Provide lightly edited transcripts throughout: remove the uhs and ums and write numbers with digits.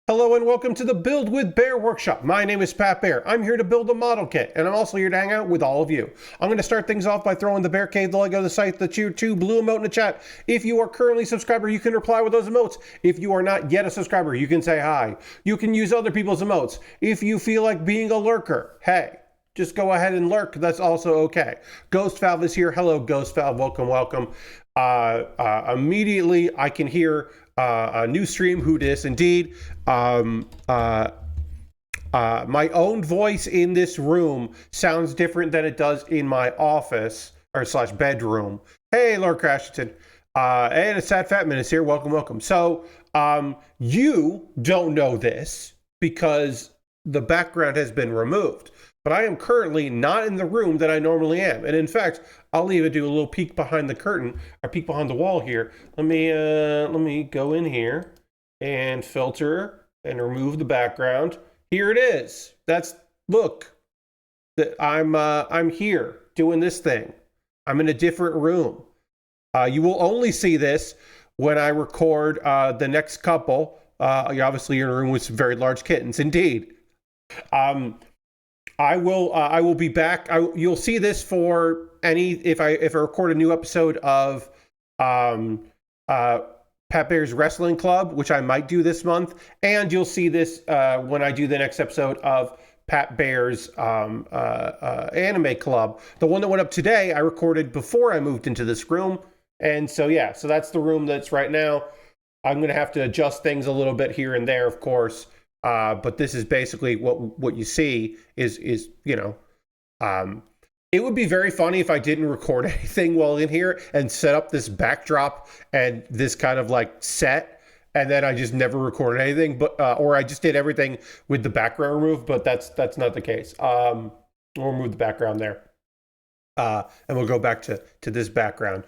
Hello and welcome to the Build with Bear workshop. My name is Pat Bear. I'm here to build a model kit, and I'm also here to hang out with all of you. I'm going to start things off by throwing the Bear Cave, the Lego, the site, the Tier 2 blue emote in the chat. If you are currently a subscriber, you can reply with those emotes. If you are not yet a subscriber, you can say hi. You can use other people's emotes. If you feel like being a lurker, hey, just go ahead and lurk. That's also okay. Ghost Valve is here. Hello, Ghost Valve. Welcome, welcome. Immediately, I can hear a new stream. Who dis? Indeed. My own voice in this room sounds different than it does in my office or slash bedroom. Hey, Lord Crashington. And a Sad Fat Man is here. Welcome, welcome. So, you don't know this because the background has been removed. But I am currently not in the room that I normally am. And in fact, I'll even do a little peek behind the curtain, or peek behind the wall here. Let me go in here and filter and remove the background. Here it is. Look, I'm here doing this thing. I'm in a different room. You will only see this when I record the next couple. Obviously you're in a room with some very large kittens, indeed. I will be back. You'll see this for if I record a new episode of Pat Bear's Wrestling Club, which I might do this month, and you'll see this when I do the next episode of Pat Bear's Anime Club. The one that went up today, I recorded before I moved into this room, and so yeah, so that's the room that's right now. I'm gonna have to adjust things a little bit here and there, of course. But this is basically what you see is you know, it would be very funny if I didn't record anything while in here and set up this backdrop and this kind of like set, and then I just never recorded anything, but or I just did everything with the background removed, but that's not the case. We'll remove the background there, and we'll go back to this background.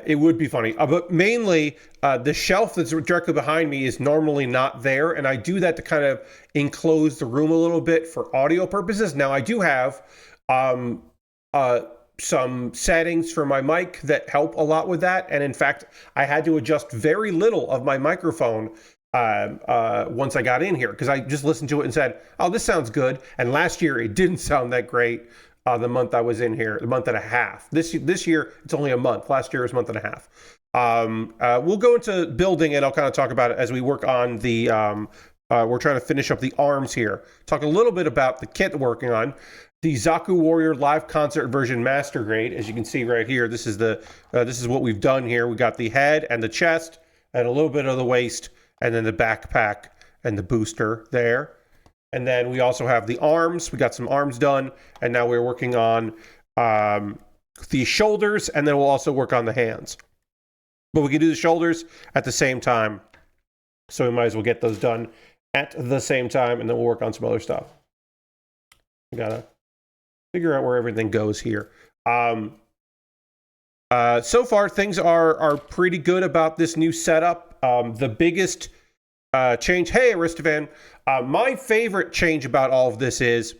It would be funny, but mainly the shelf that's directly behind me is normally not there, and I do that to kind of enclose the room a little bit for audio purposes. Now I do have some settings for my mic that help a lot with that, and in fact I had to adjust very little of my microphone once I got in here, because I just listened to it and said, oh, this sounds good. And last year it didn't sound that great. The month I was in here, a month and a half. This year, it's only a month. Last year was a month and a half. We'll go into building, and I'll kind of talk about it as we work on the, we're trying to finish up the arms here. Talk a little bit about the kit we're working on. The Zaku Warrior live concert version master grade. As you can see right here, this is what we've done here. We got the head and the chest and a little bit of the waist, and then the backpack and the booster there. And then we also have the arms. We got some arms done, and now we're working on the shoulders, and then we'll also work on the hands. But we can do the shoulders at the same time, so we might as well get those done at the same time, and then we'll work on some other stuff. We gotta figure out where everything goes here. So far, things are pretty good about this new setup. The biggest change, hey Aristovan, my favorite change about all of this is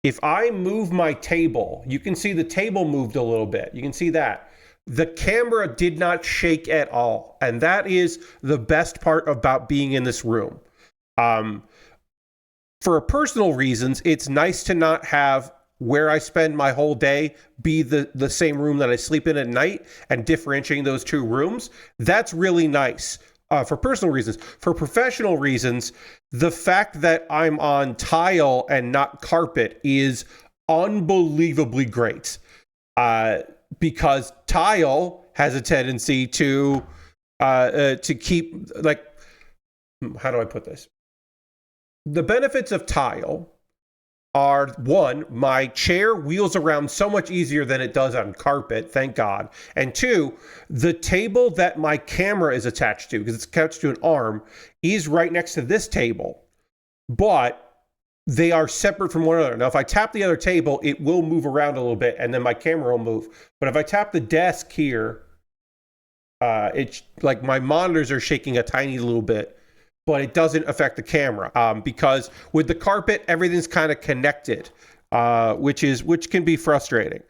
if I move my table, you can see the table moved a little bit. You can see that. The camera did not shake at all. And that is the best part about being in this room. For personal reasons, it's nice to not have where I spend my whole day be the same room that I sleep in at night, and differentiating those two rooms. That's really nice. For personal reasons. For professional reasons, the fact that I'm on tile and not carpet is unbelievably great. Because tile has a tendency to keep, like, how do I put this? The benefits of tile are, one, my chair wheels around so much easier than it does on carpet, thank God. And two, the table that my camera is attached to, because it's attached to an arm, is right next to this table. But they are separate from one another. Now, if I tap the other table, it will move around a little bit, and then my camera will move. But if I tap the desk here, it's like my monitors are shaking a tiny little bit, but it doesn't affect the camera, because with the carpet, everything's kind of connected, which can be frustrating.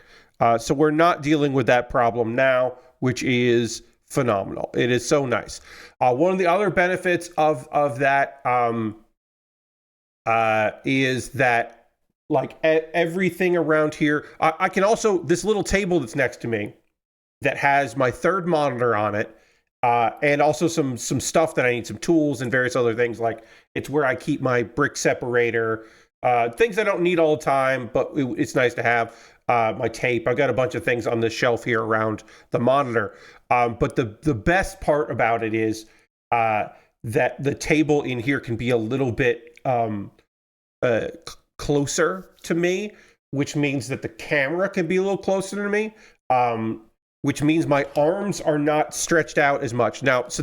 So we're not dealing with that problem now, which is phenomenal. It is so nice. One of the other benefits of that is that like everything around here, I can also, this little table that's next to me that has my third monitor on it, and also some stuff that I need, some tools and various other things. Like it's where I keep my brick separator, things I don't need all the time, but it's nice to have. My tape. I've got a bunch of things on this shelf here around the monitor. But the best part about it is that the table in here can be a little bit closer to me, which means that the camera can be a little closer to me, which means my arms are not stretched out as much. Now, so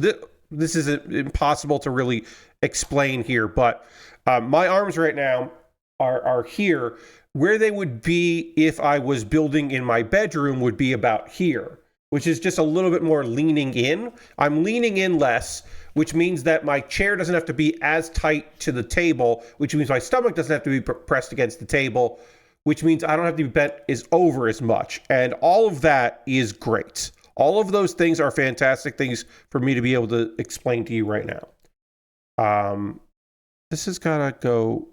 this is impossible to really explain here, but my arms right now are here. Where they would be if I was building in my bedroom would be about here, which is just a little bit more leaning in. I'm leaning in less, which means that my chair doesn't have to be as tight to the table, which means my stomach doesn't have to be pressed against the table, which means I don't have to be bent over as much. And all of that is great. All of those things are fantastic things for me to be able to explain to you right now. This has got to go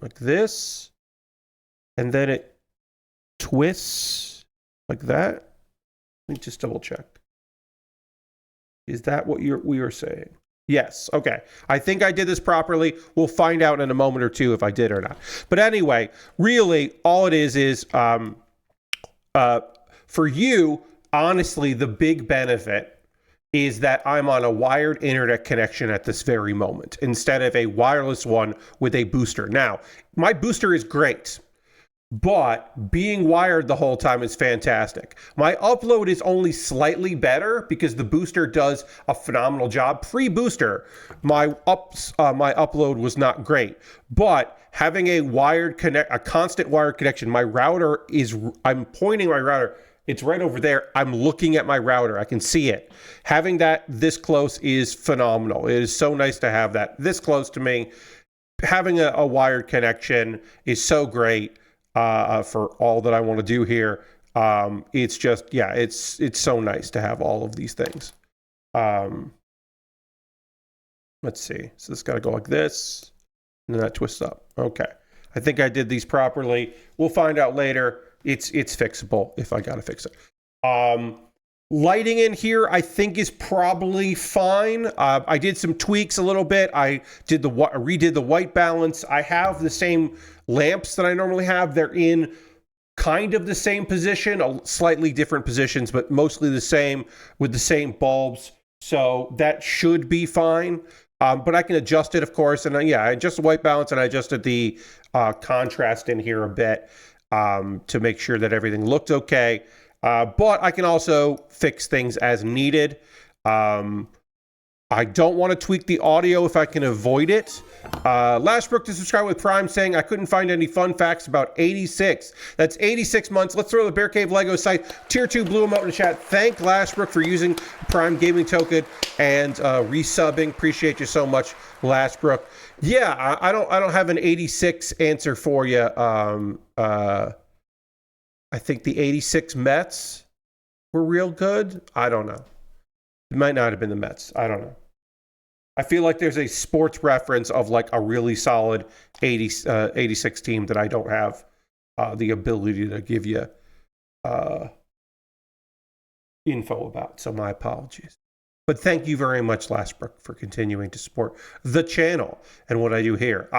like this, and then it twists like that. Let me just double check. Is that what we were saying? Yes. Okay. I think I did this properly. We'll find out in a moment or two if I did or not. But anyway, really, all it is for you, honestly, the big benefit is that I'm on a wired internet connection at this very moment instead of a wireless one with a booster. Now, my booster is great, but being wired the whole time is fantastic. My upload is only slightly better because the booster does a phenomenal job. Pre-booster, my upload was not great, but having a constant wired connection, my router I'm pointing my router. It's right over there. I'm looking at my router. I can see it. Having that this close is phenomenal. It is so nice to have that this close to me. Having a wired connection is so great for all that I want to do here. It's just, yeah, it's so nice to have all of these things. Let's see. So this got to go like this, and then that twists up. Okay. I think I did these properly. We'll find out later. It's fixable if I gotta fix it. Lighting in here, I think, is probably fine. I did some tweaks a little bit. I redid the white balance. I have the same lamps that I normally have. They're in kind of the same position, slightly different positions, but mostly the same with the same bulbs. So that should be fine. But I can adjust it, of course. And I adjusted the white balance and I adjusted the contrast in here a bit. To make sure that everything looked okay. But I can also fix things as needed. I don't want to tweak the audio if I can avoid it. Lashbrook to subscribe with Prime saying, I couldn't find any fun facts about 86. That's 86 months. Let's throw the Bear Cave Lego site. Tier 2 blew him out in the chat. Thank Lashbrook for using Prime Gaming Token and resubbing. Appreciate you so much, Lashbrook. Yeah, I don't have an 86 answer for you. I think the 86 Mets were real good. I don't know. It might not have been the Mets. I don't know. I feel like there's a sports reference of like a really solid 86 team that I don't have the ability to give you info about. So my apologies. But thank you very much, Lashbrook, for continuing to support the channel and what I do here.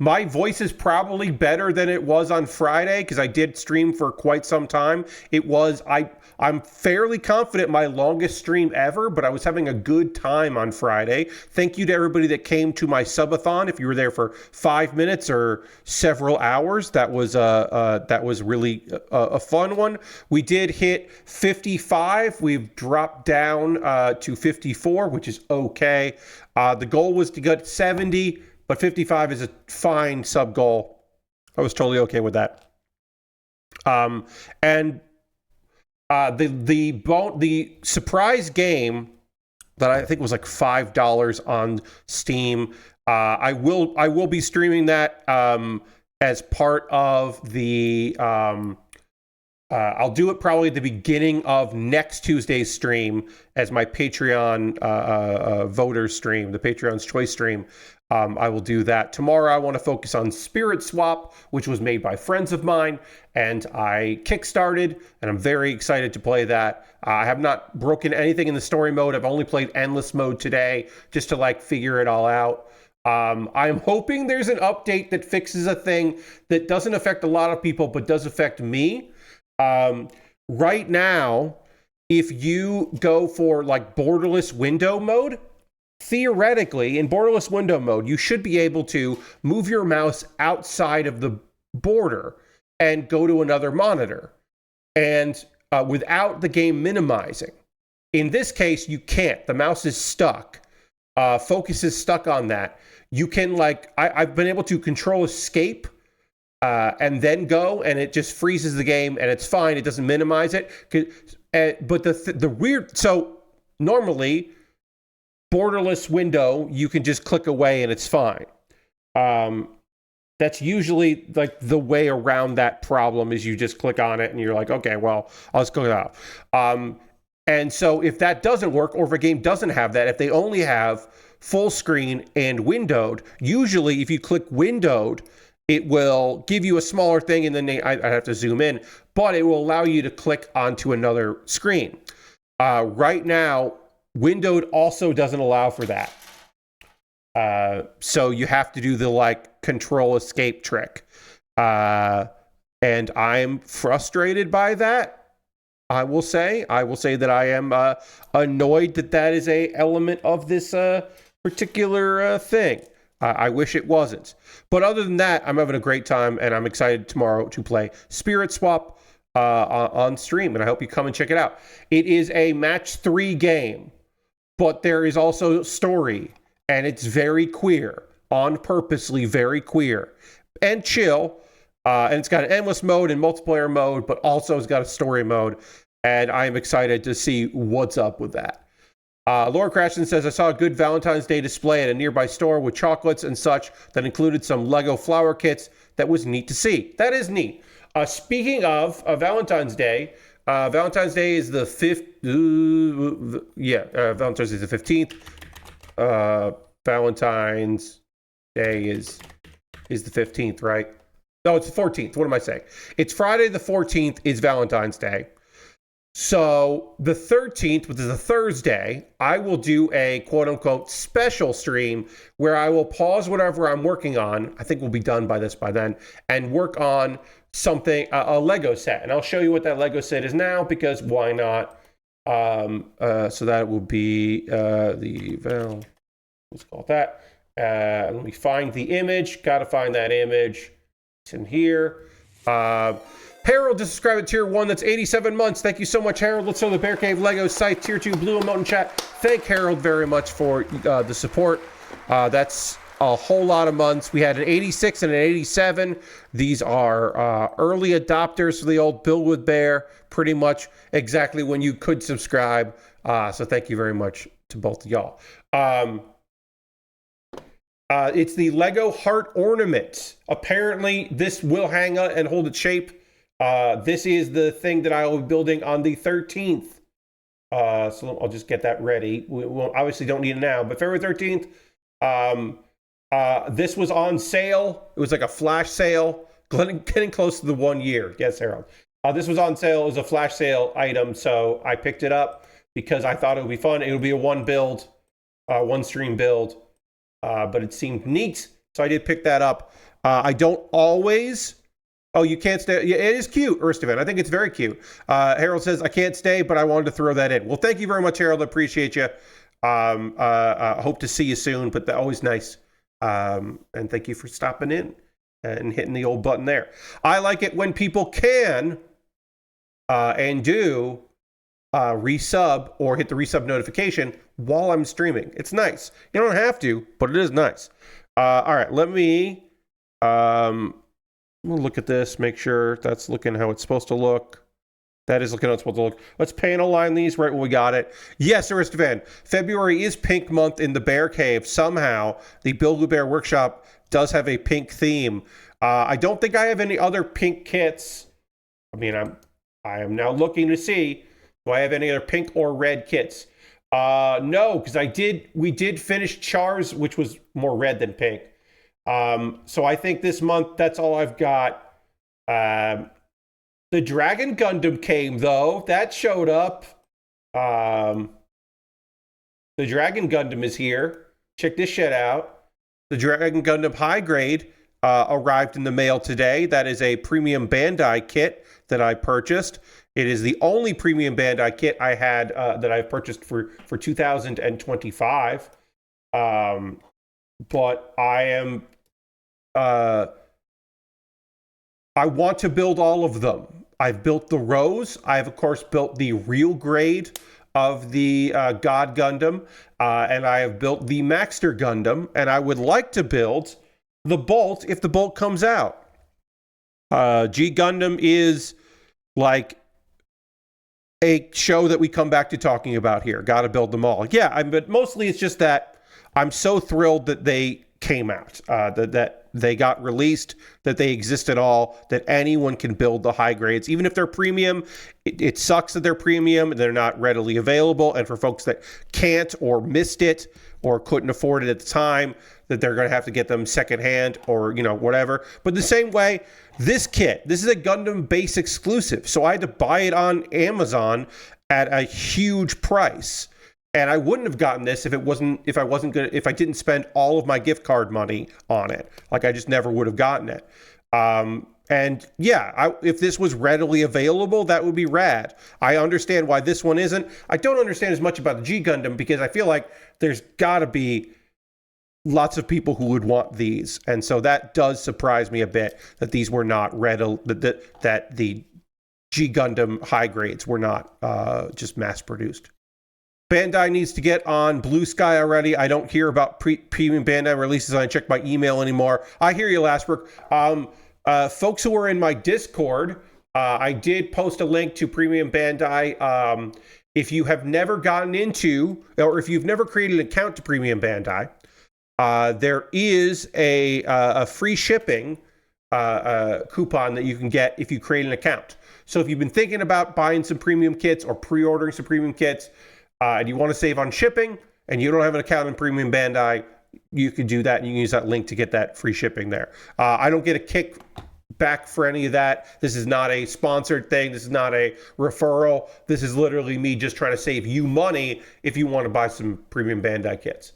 My voice is probably better than it was on Friday because I did stream for quite some time. I'm fairly confident my longest stream ever, but I was having a good time on Friday. Thank you to everybody that came to my subathon. If you were there for 5 minutes or several hours, that was really a fun one. We did hit 55. We've dropped down to 54, which is okay. The goal was to get 70. But 55 is a fine sub goal. I was totally okay with that. And the surprise game that I think was like $5 on Steam. I will be streaming that as part of the I'll do it probably at the beginning of next Tuesday's stream as my Patreon voter stream, the Patreon's choice stream. I will do that. Tomorrow I want to focus on Spirit Swap, which was made by friends of mine, and I kickstarted, and I'm very excited to play that. I have not broken anything in the story mode. I've only played endless mode today just to like figure it all out. I'm hoping there's an update that fixes a thing that doesn't affect a lot of people, but does affect me. Right now, if you go for like borderless window mode, theoretically in borderless window mode, you should be able to move your mouse outside of the border and go to another monitor and without the game minimizing. In this case, you can't. The mouse is stuck. Focus is stuck on that. You can like, I've been able to control escape and then go, and it just freezes the game, and it's fine. It doesn't minimize it. But the weird, so normally, borderless window, you can just click away and it's fine. That's usually like the way around that problem is you just click on it and you're like, okay, well, I'll just click it off. And so if that doesn't work, or if a game doesn't have that, if they only have full screen and windowed, usually if you click windowed, it will give you a smaller thing, and then I have to zoom in, but it will allow you to click onto another screen. Right now, windowed also doesn't allow for that. So you have to do the like control escape trick. And I'm frustrated by that. I will say that I am annoyed that is a element of this particular thing. I wish it wasn't. But other than that, I'm having a great time, and I'm excited tomorrow to play Spirit Swap on stream, and I hope you come and check it out. It is a match 3 game, but there is also story, and it's very queer, on purposely very queer, and chill, and it's got an endless mode and multiplayer mode, but also it's got a story mode, and I am excited to see what's up with that. Laura Crashton says, I saw a good Valentine's Day display at a nearby store with chocolates and such that included some Lego flower kits. That was neat to see. That is neat. Speaking of Valentine's Day is the 5th. Valentine's Day is the 15th. Valentine's Day is the 15th, right? No, it's the 14th. What am I saying? It's Friday the 14th is Valentine's Day. So the 13th, which is a Thursday, I will do a quote-unquote special stream where I will pause whatever I'm working on. I think we'll be done by then, and work on something, a Lego set. And I'll show you what that Lego set is now, because why not? So that will be let's call it that. Let me find the image. Got to find that image. It's in here. Harold just subscribed to tier 1. That's 87 months. Thank you so much, Harold. Let's show the Bear Cave Lego site. Tier 2 blue emote in chat. Thank Harold very much for the support. That's a whole lot of months. We had an 86 and an 87. These are early adopters for the old Build with Bear. Pretty much exactly when you could subscribe. So thank you very much to both of y'all. It's the Lego heart ornament. Apparently, this will hang out and hold its shape. This is the thing that I will be building on the 13th. So I'll just get that ready. We obviously don't need it now, but February 13th. This was on sale. It was like a flash sale. Getting close to the 1 year. Yes, Harold. This was on sale. It was a flash sale item, so I picked it up because I thought it would be fun. It would be a one stream build, but it seemed neat, so I did pick that up. I don't always. Oh, you can't stay. Yeah, it is cute, Erstevan. I think it's very cute. Harold says, I can't stay, but I wanted to throw that in. Well, thank you very much, Harold. I appreciate you. Hope to see you soon, but always nice. And thank you for stopping in and hitting the old button there. I like it when people can and do resub or hit the resub notification while I'm streaming. It's nice. You don't have to, but it is nice. All right, let me... we'll look at this, make sure that's looking how it's supposed to look. That is looking how it's supposed to look. Let's panel line these right when we got it. Yes, Aristovan, February is pink month in the Bear Cave. Somehow, the Build with Bear Workshop does have a pink theme. I don't think I have any other pink kits. I mean, I am now looking to see, do I have any other pink or red kits? No, because we did finish Char's, which was more red than pink. So I think this month, that's all I've got. The Dragon Gundam came, though. That showed up. The Dragon Gundam is here. Check this shit out. The Dragon Gundam High Grade arrived in the mail today. That is a premium Bandai kit that I purchased. It is the only premium Bandai kit I had that I've purchased for 2025. But I am... I want to build all of them. I've built the Rose. I've, of course, built the real grade of the God Gundam. And I have built the Maxter Gundam. And I would like to build the Bolt if the Bolt comes out. G Gundam is like a show that we come back to talking about here. Got to build them all. Yeah, but mostly it's just that I'm so thrilled that they came out, that they got released, that they exist at all, that anyone can build the high grades. Even if they're premium, it sucks that they're premium and they're not readily available. And for folks that can't or missed it or couldn't afford it at the time, that they're going to have to get them secondhand or, whatever. But the same way, this is a Gundam base exclusive. So I had to buy it on Amazon at a huge price. And I wouldn't have gotten this if I didn't spend all of my gift card money on it. Like, I just never would have gotten it. And yeah, if this was readily available, that would be rad. I understand why this one isn't. I don't understand as much about the G Gundam because I feel like there's got to be lots of people who would want these. And so that does surprise me a bit that these were not that the G Gundam high grades were not just mass produced. Bandai needs to get on Blue Sky already. I don't hear about premium Bandai releases. I don't check my email anymore. I hear you, Lasbrook. Folks who are in my Discord, I did post a link to premium Bandai. If you have never gotten into, or if you've never created an account to premium Bandai, there is a free shipping coupon that you can get if you create an account. So if you've been thinking about buying some premium kits or pre-ordering some premium kits, and you want to save on shipping, and you don't have an account in Premium Bandai, you can do that, and you can use that link to get that free shipping there. I don't get a kick back for any of that. This is not a sponsored thing. This is not a referral. This is literally me just trying to save you money if you want to buy some Premium Bandai kits.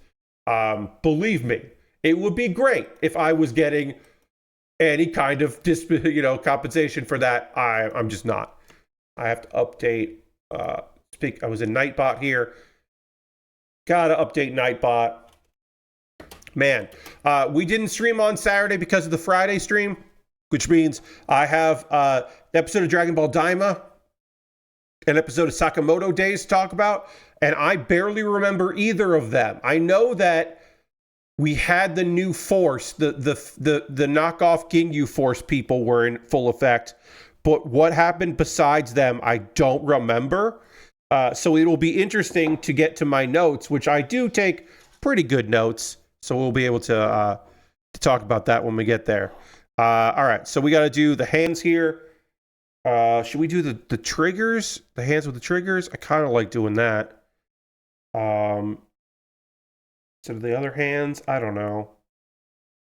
Believe me, it would be great if I was getting any kind of compensation for that. I'm just not. I have to update... I was in Nightbot here. Gotta update Nightbot. Man, we didn't stream on Saturday because of the Friday stream, which means I have an episode of Dragon Ball Daima, an episode of Sakamoto Days to talk about, and I barely remember either of them. I know that we had the new Force, the knockoff Ginyu Force people were in full effect, but what happened besides them, I don't remember. So it will be interesting to get to my notes, which I do take pretty good notes. So we'll be able to talk about that when we get there. All right, so we got to do the hands here. Should we do the triggers? The hands with the triggers? I kind of like doing that. So the other hands, I don't know.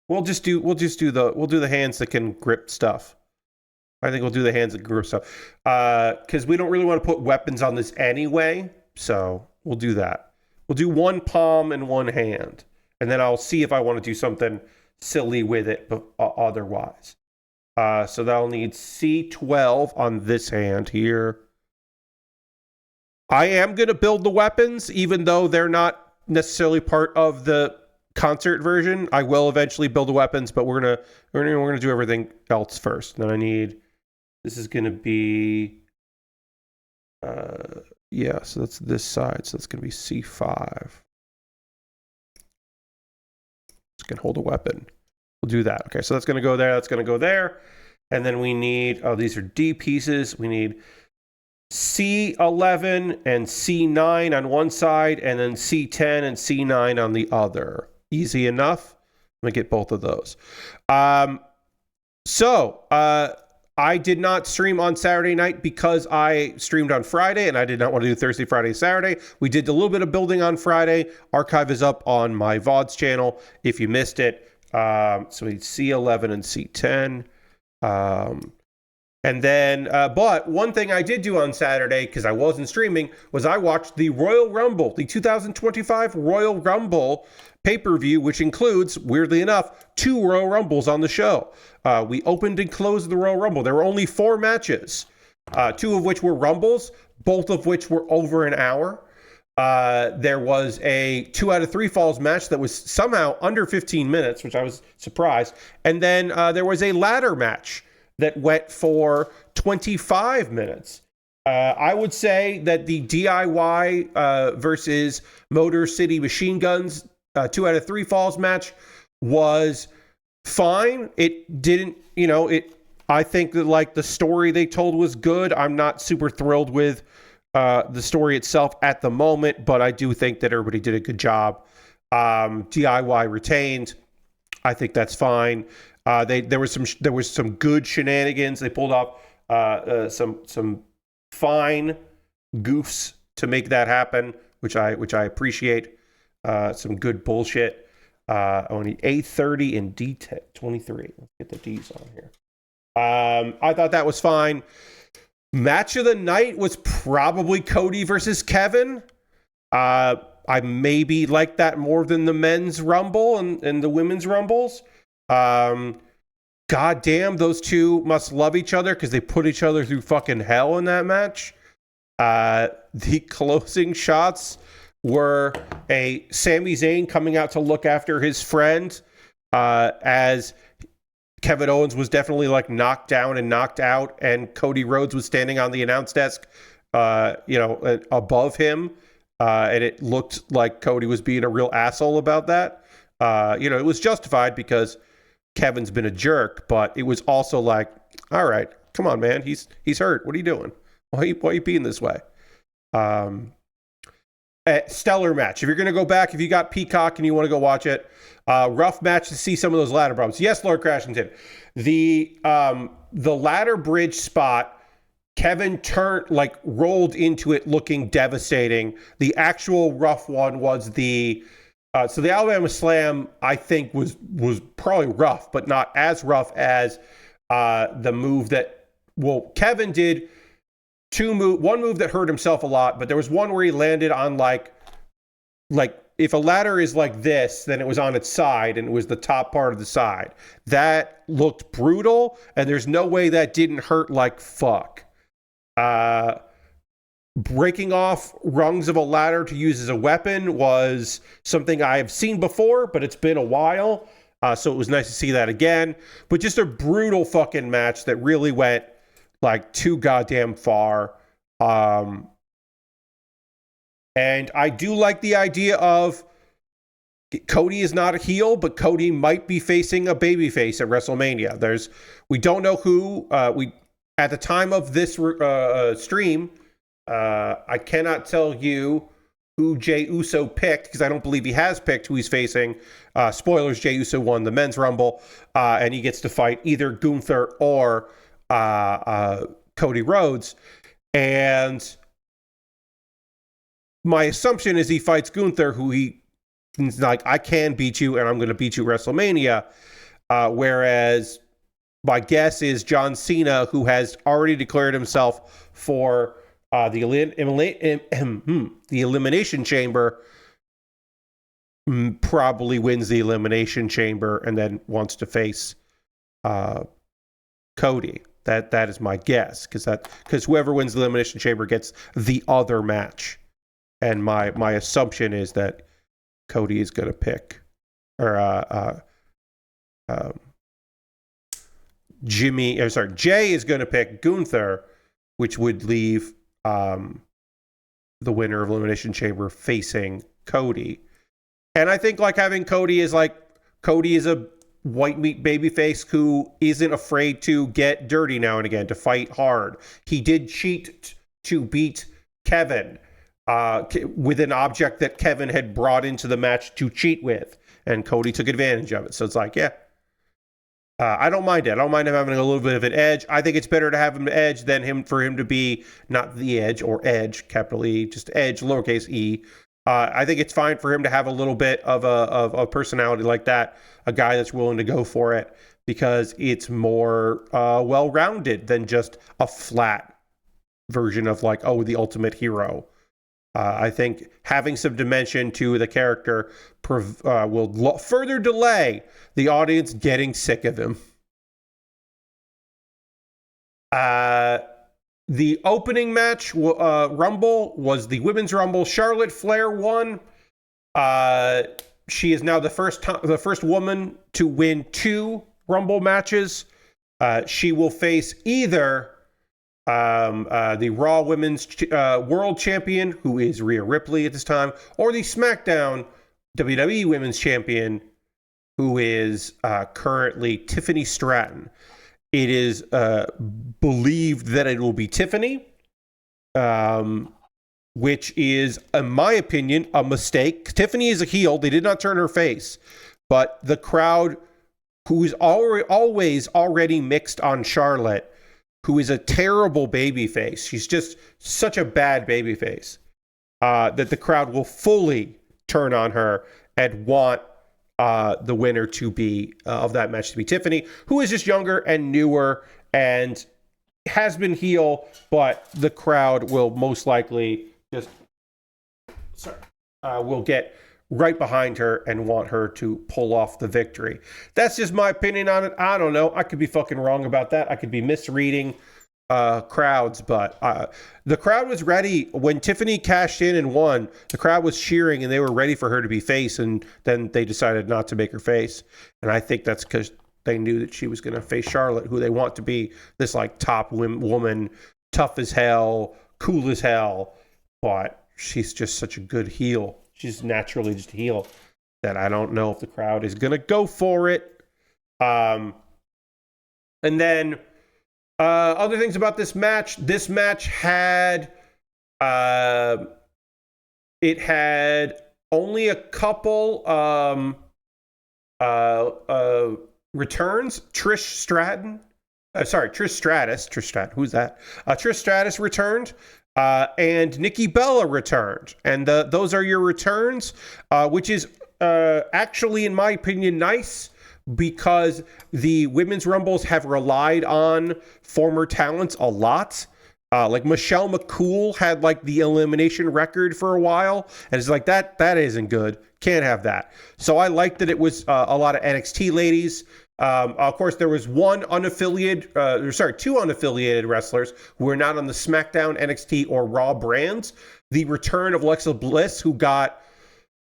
We'll do the hands that can grip stuff. I think we'll do the hands and grip stuff. Because we don't really want to put weapons on this anyway. So we'll do that. We'll do one palm and one hand. And then I'll see if I want to do something silly with it otherwise. So that'll need C12 on this hand here. I am going to build the weapons, even though they're not necessarily part of the concert version. I will eventually build the weapons, but we're gonna do everything else first. Then I need... This is going to be, so that's this side. So that's going to be C5. It's going to hold a weapon. We'll do that. Okay, so that's going to go there. That's going to go there. And then we need, these are D pieces. We need C11 and C9 on one side, and then C10 and C9 on the other. Easy enough. Let me get both of those. I did not stream on Saturday night because I streamed on Friday and I did not want to do Thursday, Friday, Saturday. We did a little bit of building on Friday. Archive is up on my VODs channel if you missed it. So we need C11 and C10. And then, but one thing I did do on Saturday, because I wasn't streaming, was I watched the Royal Rumble, the 2025 Royal Rumble pay-per-view, which includes, weirdly enough, 2 Royal Rumbles on the show. We opened and closed the Royal Rumble. There were only 4 matches, 2 of which were Rumbles, both of which were over an hour. There was a 2 out of 3 falls match that was somehow under 15 minutes, which I was surprised. And then there was a ladder match that went for 25 minutes. I would say that the DIY versus Motor City Machine Guns 2 out of 3 falls match was fine. It didn't, I think that like the story they told was good. I'm not super thrilled with the story itself at the moment, but I do think that everybody did a good job. DIY retained. I think that's fine. There was some good shenanigans. They pulled off some fine goofs to make that happen, which I appreciate. Some good bullshit. Only A30 and D23. Let's get the D's on here. I thought that was fine. Match of the night was probably Cody versus Kevin. I maybe like that more than the men's rumble and the women's rumbles. God damn, those two must love each other because they put each other through fucking hell in that match. The closing shots were a Sami Zayn coming out to look after his friend, as Kevin Owens was definitely like knocked down and knocked out, and Cody Rhodes was standing on the announce desk, above him, and it looked like Cody was being a real asshole about that. It was justified because Kevin's been a jerk, but it was also like, all right, come on, man, he's hurt. What are you doing? Why are you being this way? Stellar match. If you're going to go back, if you got Peacock and you want to go watch it, rough match to see some of those ladder problems. Yes, Lord Crashington. The ladder bridge spot, Kevin rolled into it looking devastating. The actual rough one was the Alabama Slam, I think was probably rough, but not as rough as the move that, Kevin did one move that hurt himself a lot, but there was one where he landed on like if a ladder is like this, then it was on its side and it was the top part of the side. That looked brutal, and there's no way that didn't hurt like fuck. Breaking off rungs of a ladder to use as a weapon was something I have seen before, but it's been a while. So it was nice to see that again. But just a brutal fucking match that really went like too goddamn far. And I do like the idea of Cody is not a heel, but Cody might be facing a babyface at WrestleMania. We don't know who. At the time of this stream, I cannot tell you who Jey Uso picked because I don't believe he has picked who he's facing. Spoilers: Jey Uso won the men's rumble, and he gets to fight either Gunther or Cody Rhodes. And my assumption is he fights Gunther, who he's like, I can beat you, and I'm going to beat you at WrestleMania. Whereas my guess is John Cena, who has already declared himself for the Elimination Chamber, probably wins the Elimination Chamber and then wants to face Cody. That is my guess, because whoever wins the Elimination Chamber gets the other match, and my assumption is that Cody is going to pick Jay is going to pick Gunther, which would leave the winner of Elimination Chamber facing Cody. And I think like having Cody is a white meat babyface who isn't afraid to get dirty now and again, to fight hard. He did cheat to beat Kevin with an object that Kevin had brought into the match to cheat with, and Cody took advantage of it. So it's like, yeah, I don't mind it. I don't mind him having a little bit of an edge. I think it's better to have him edge than for him to be not the edge or edge, capital E, just edge, lowercase e. I think it's fine for him to have a little bit of a personality like that, a guy that's willing to go for it, because it's more well-rounded than just a flat version of like, oh, the ultimate hero. I think having some dimension to the character will further delay the audience getting sick of him. The opening match, Rumble, was the Women's Rumble. Charlotte Flair won. She is now the first woman to win 2 Rumble matches. She will face either the Raw Women's World Champion, who is Rhea Ripley at this time, or the SmackDown WWE Women's Champion, who is currently Tiffany Stratton. It is believed that it will be Tiffany, which is, in my opinion, a mistake. Tiffany is a heel. They did not turn her face. But the crowd, who is always already mixed on Charlotte, who is a terrible babyface. She's just such a bad babyface that the crowd will fully turn on her and want the winner to be of that match to be Tiffany, who is just younger and newer and has been heel, but the crowd will most likely just will get right behind her and want her to pull off the victory. That's just my opinion on it. I don't know. I could be fucking wrong about that. I could be misreading crowds, but the crowd was ready when Tiffany cashed in and won. The crowd was cheering and they were ready for her to be face, and then they decided not to make her face. And I think that's because they knew that she was going to face Charlotte, who they want to be this like top woman, tough as hell, cool as hell, but she's just such a good heel. She's naturally just a heel that I don't know if the crowd is going to go for it. And then other things about this match. This match had it had only a couple returns. Trish Stratus. Who's that? Trish Stratus returned. And Nikki Bella returned. And those are your returns, which is actually, in my opinion, nice, because the Women's Rumbles have relied on former talents a lot. Like Michelle McCool had like the elimination record for a while, and it's like that isn't good. Can't have that. So I like that it was a lot of NXT ladies. Of course, there was two unaffiliated wrestlers who were not on the SmackDown, NXT, or Raw brands. The return of Alexa Bliss, who got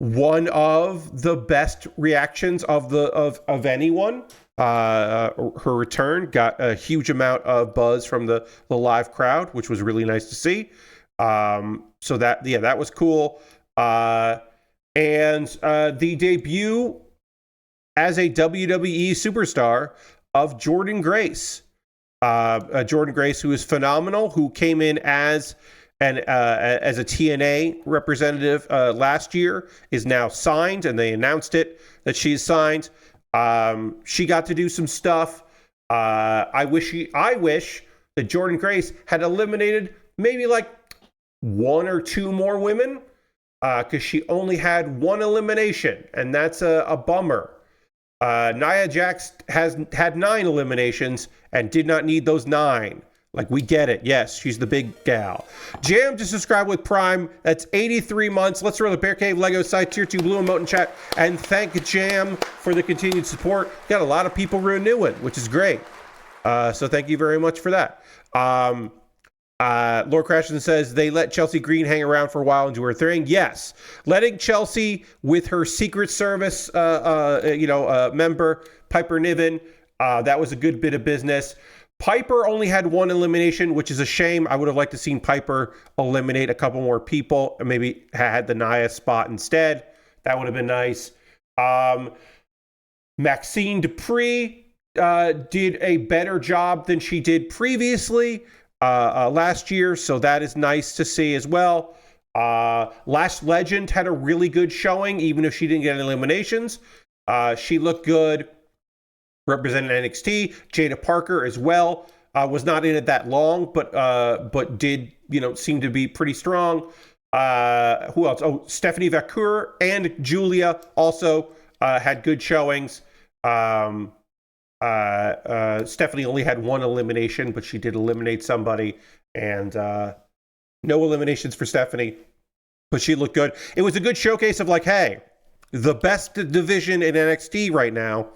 one of the best reactions of anyone. Her return got a huge amount of buzz from the live crowd, which was really nice to see. So that was cool. And the debut as a WWE superstar of Jordynne Grace. Jordynne Grace, who is phenomenal, who came in as a TNA representative last year, is now signed, and they announced it that she's signed. She got to do some stuff. I wish that Jordynne Grace had eliminated maybe like 1 or 2 more women, because she only had 1 elimination, and that's a bummer. Nia Jax has had 9 eliminations and did not need those 9. Like, we get it. Yes, she's the big gal. Jam to subscribe with Prime. That's 83 months. Let's roll the Bear Cave Lego site, tier 2 blue emote in chat. And thank Jam for the continued support. Got a lot of people renewing, which is great. So thank you very much for that. Lord Crashton says they let Chelsea Green hang around for a while and do her thing. Yes, letting Chelsea with her Secret Service, member Piper Niven, that was a good bit of business. Piper only had 1 elimination, which is a shame. I would have liked to seen Piper eliminate a couple more people and maybe had the Nia spot instead. That would have been nice. Maxine Dupree did a better job than she did previously last year, so that is nice to see as well. Lash Legend had a really good showing, even if she didn't get any eliminations. She looked good. represented NXT. Jada Parker as well. Was not in it that long, but did, seem to be pretty strong. Who else? Oh, Stephanie Vacour and Julia also had good showings. Stephanie only had one elimination, but she did eliminate somebody, and no eliminations for Stephanie, but she looked good. It was a good showcase of like, hey, the best division in NXT right now,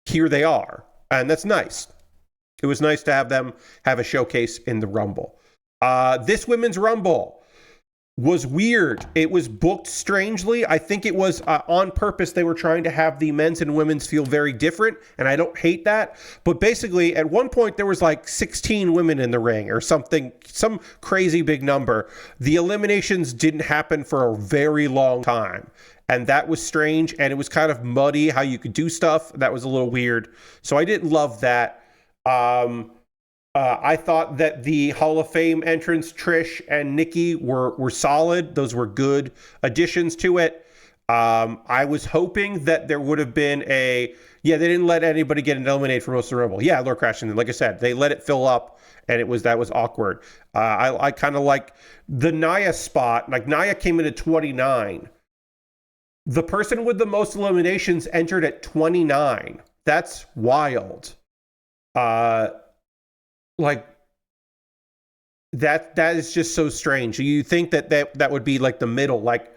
here they are, and that's nice. It was nice to have them have a showcase in the Rumble. This Women's Rumble was weird. It was booked strangely. I think it was on purpose. They were trying to have the men's and women's feel very different, and I don't hate that. But basically, at one point, there was like 16 women in the ring or something, some crazy big number. The eliminations didn't happen for a very long time, and that was strange, and it was kind of muddy how you could do stuff. That was a little weird. So I didn't love that. I thought that the Hall of Fame entrants, Trish and Nikki, were solid. Those were good additions to it. I was hoping that there would have been they didn't let anybody get eliminated for most of the Rumble. Yeah, Lord Crashing. Like I said, they let it fill up, and that was awkward. I kind of like the Nia spot. Like, Nia came in at 29. The person with the most eliminations entered at 29. That's wild. Like, that is just so strange. You think that would be like the middle, like,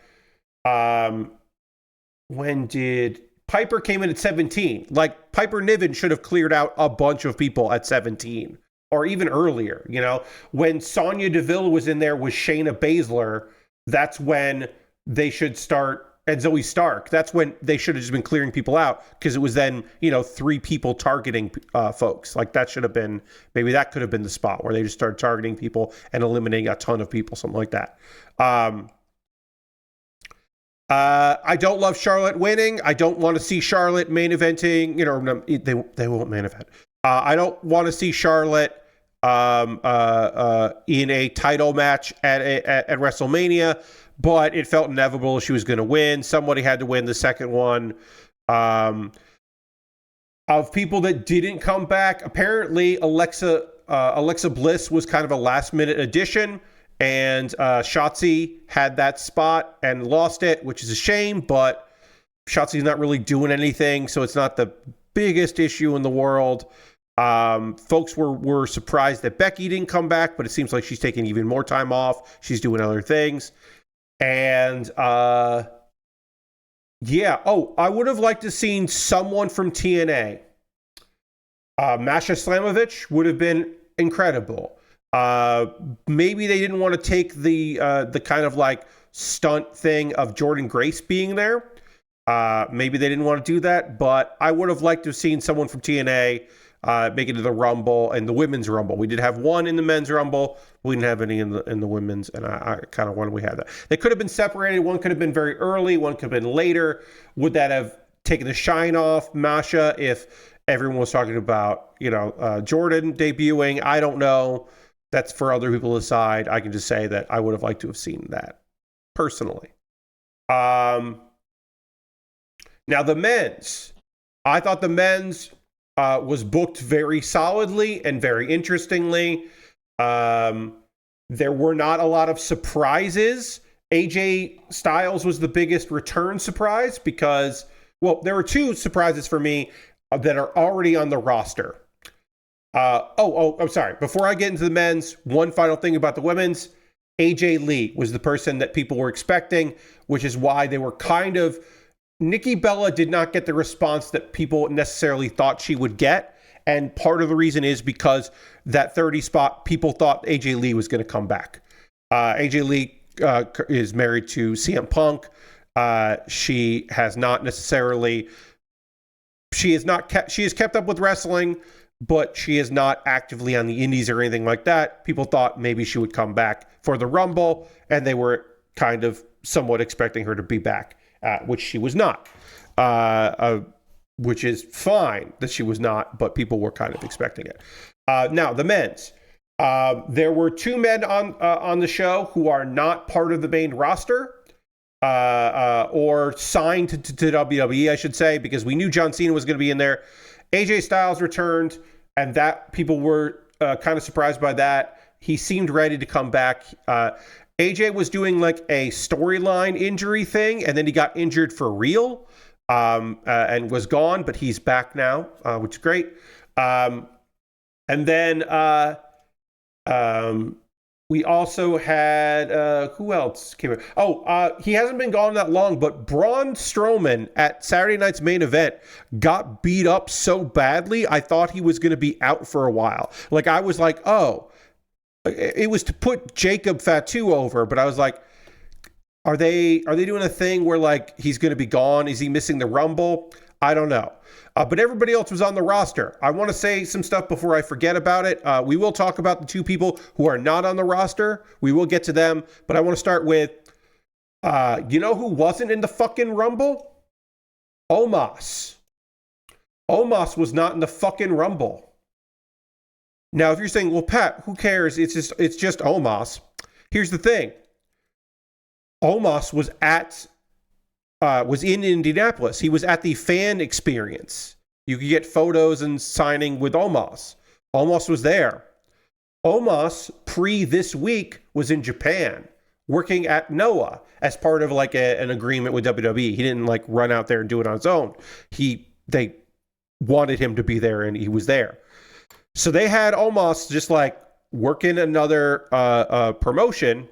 when did Piper came in at 17? Like, Piper Niven should have cleared out a bunch of people at 17 or even earlier. When Sonya Deville was in there with Shayna Baszler, that's when they should start. And Zoe Stark, that's when they should have just been clearing people out, because it was then, 3 people targeting folks. Like, that should have been, maybe that could have been the spot where they just started targeting people and eliminating a ton of people, something like that. I don't love Charlotte winning. I don't want to see Charlotte main eventing. They won't main event. I don't want to see Charlotte in a title match at WrestleMania. But it felt inevitable she was going to win. Somebody had to win the second one. Of people that didn't come back, apparently Alexa Bliss was kind of a last-minute addition, and Shotzi had that spot and lost it, which is a shame, but Shotzi's not really doing anything, so it's not the biggest issue in the world. Folks were surprised that Becky didn't come back, but it seems like she's taking even more time off. She's doing other things. And, I would have liked to have seen someone from TNA. Masha Slamovich would have been incredible. Maybe they didn't want to take the kind of like stunt thing of Jordan Grace being there. Maybe they didn't want to do that, but I would have liked to have seen someone from TNA make it to the Rumble and the Women's Rumble. We did have one in the Men's Rumble. We didn't have any in the Women's, and I kind of wanted we had that. They could have been separated. One could have been very early. One could have been later. Would that have taken the shine off Masha if everyone was talking about, Jordan debuting? I don't know. That's for other people to decide. I can just say that I would have liked to have seen that personally. Now the men's. I thought the men's was booked very solidly and very interestingly. There were not a lot of surprises. AJ Styles was the biggest return surprise because, there were 2 surprises for me that are already on the roster. I'm sorry. Before I get into the men's, one final thing about the women's. AJ Lee was the person that people were expecting, which is why they were kind of... Nikki Bella did not get the response that people necessarily thought she would get. And part of the reason is because that 30 spot, people thought AJ Lee was going to come back. AJ Lee is married to CM Punk. She has kept up with wrestling, but she is not actively on the indies or anything like that. People thought maybe she would come back for the Rumble, and they were kind of somewhat expecting her to be back. Which she was not, which is fine that she was not, but people were kind of expecting it. Now, the men's. There were 2 men on the show who are not part of the main roster. or signed to WWE, I should say, because we knew John Cena was going to be in there. AJ Styles returned, and that people were kind of surprised by that. He seemed ready to come back. AJ was doing like a storyline injury thing, and then he got injured for real and was gone, but he's back now, which is great. And then we also had, who else came in? He hasn't been gone that long, but Braun Strowman at Saturday night's main event got beat up so badly, I thought he was going to be out for a while. Like, I was like, oh, it was to put Jacob Fatu over, but I was like, are they doing a thing where, like, he's going to be gone? Is he missing the Rumble? I don't know. But everybody else was on the roster. I want to say some stuff before I forget about it. We will talk about the two people who are not on the roster. We will get to them. But I want to start with, you know who wasn't in the fucking Rumble? Omos. Omos was not in the fucking Rumble. Now, if you're saying, well, Pat, who cares? It's just Omos. Here's the thing. Omos was in Indianapolis. He was at the fan experience. You could get photos and signing with Omos. Omos was there. Omos, this week, was in Japan, working at Noah as part of like an agreement with WWE. He didn't like run out there and do it on his own. They wanted him to be there, and he was there. So they had Omos just like working another promotion,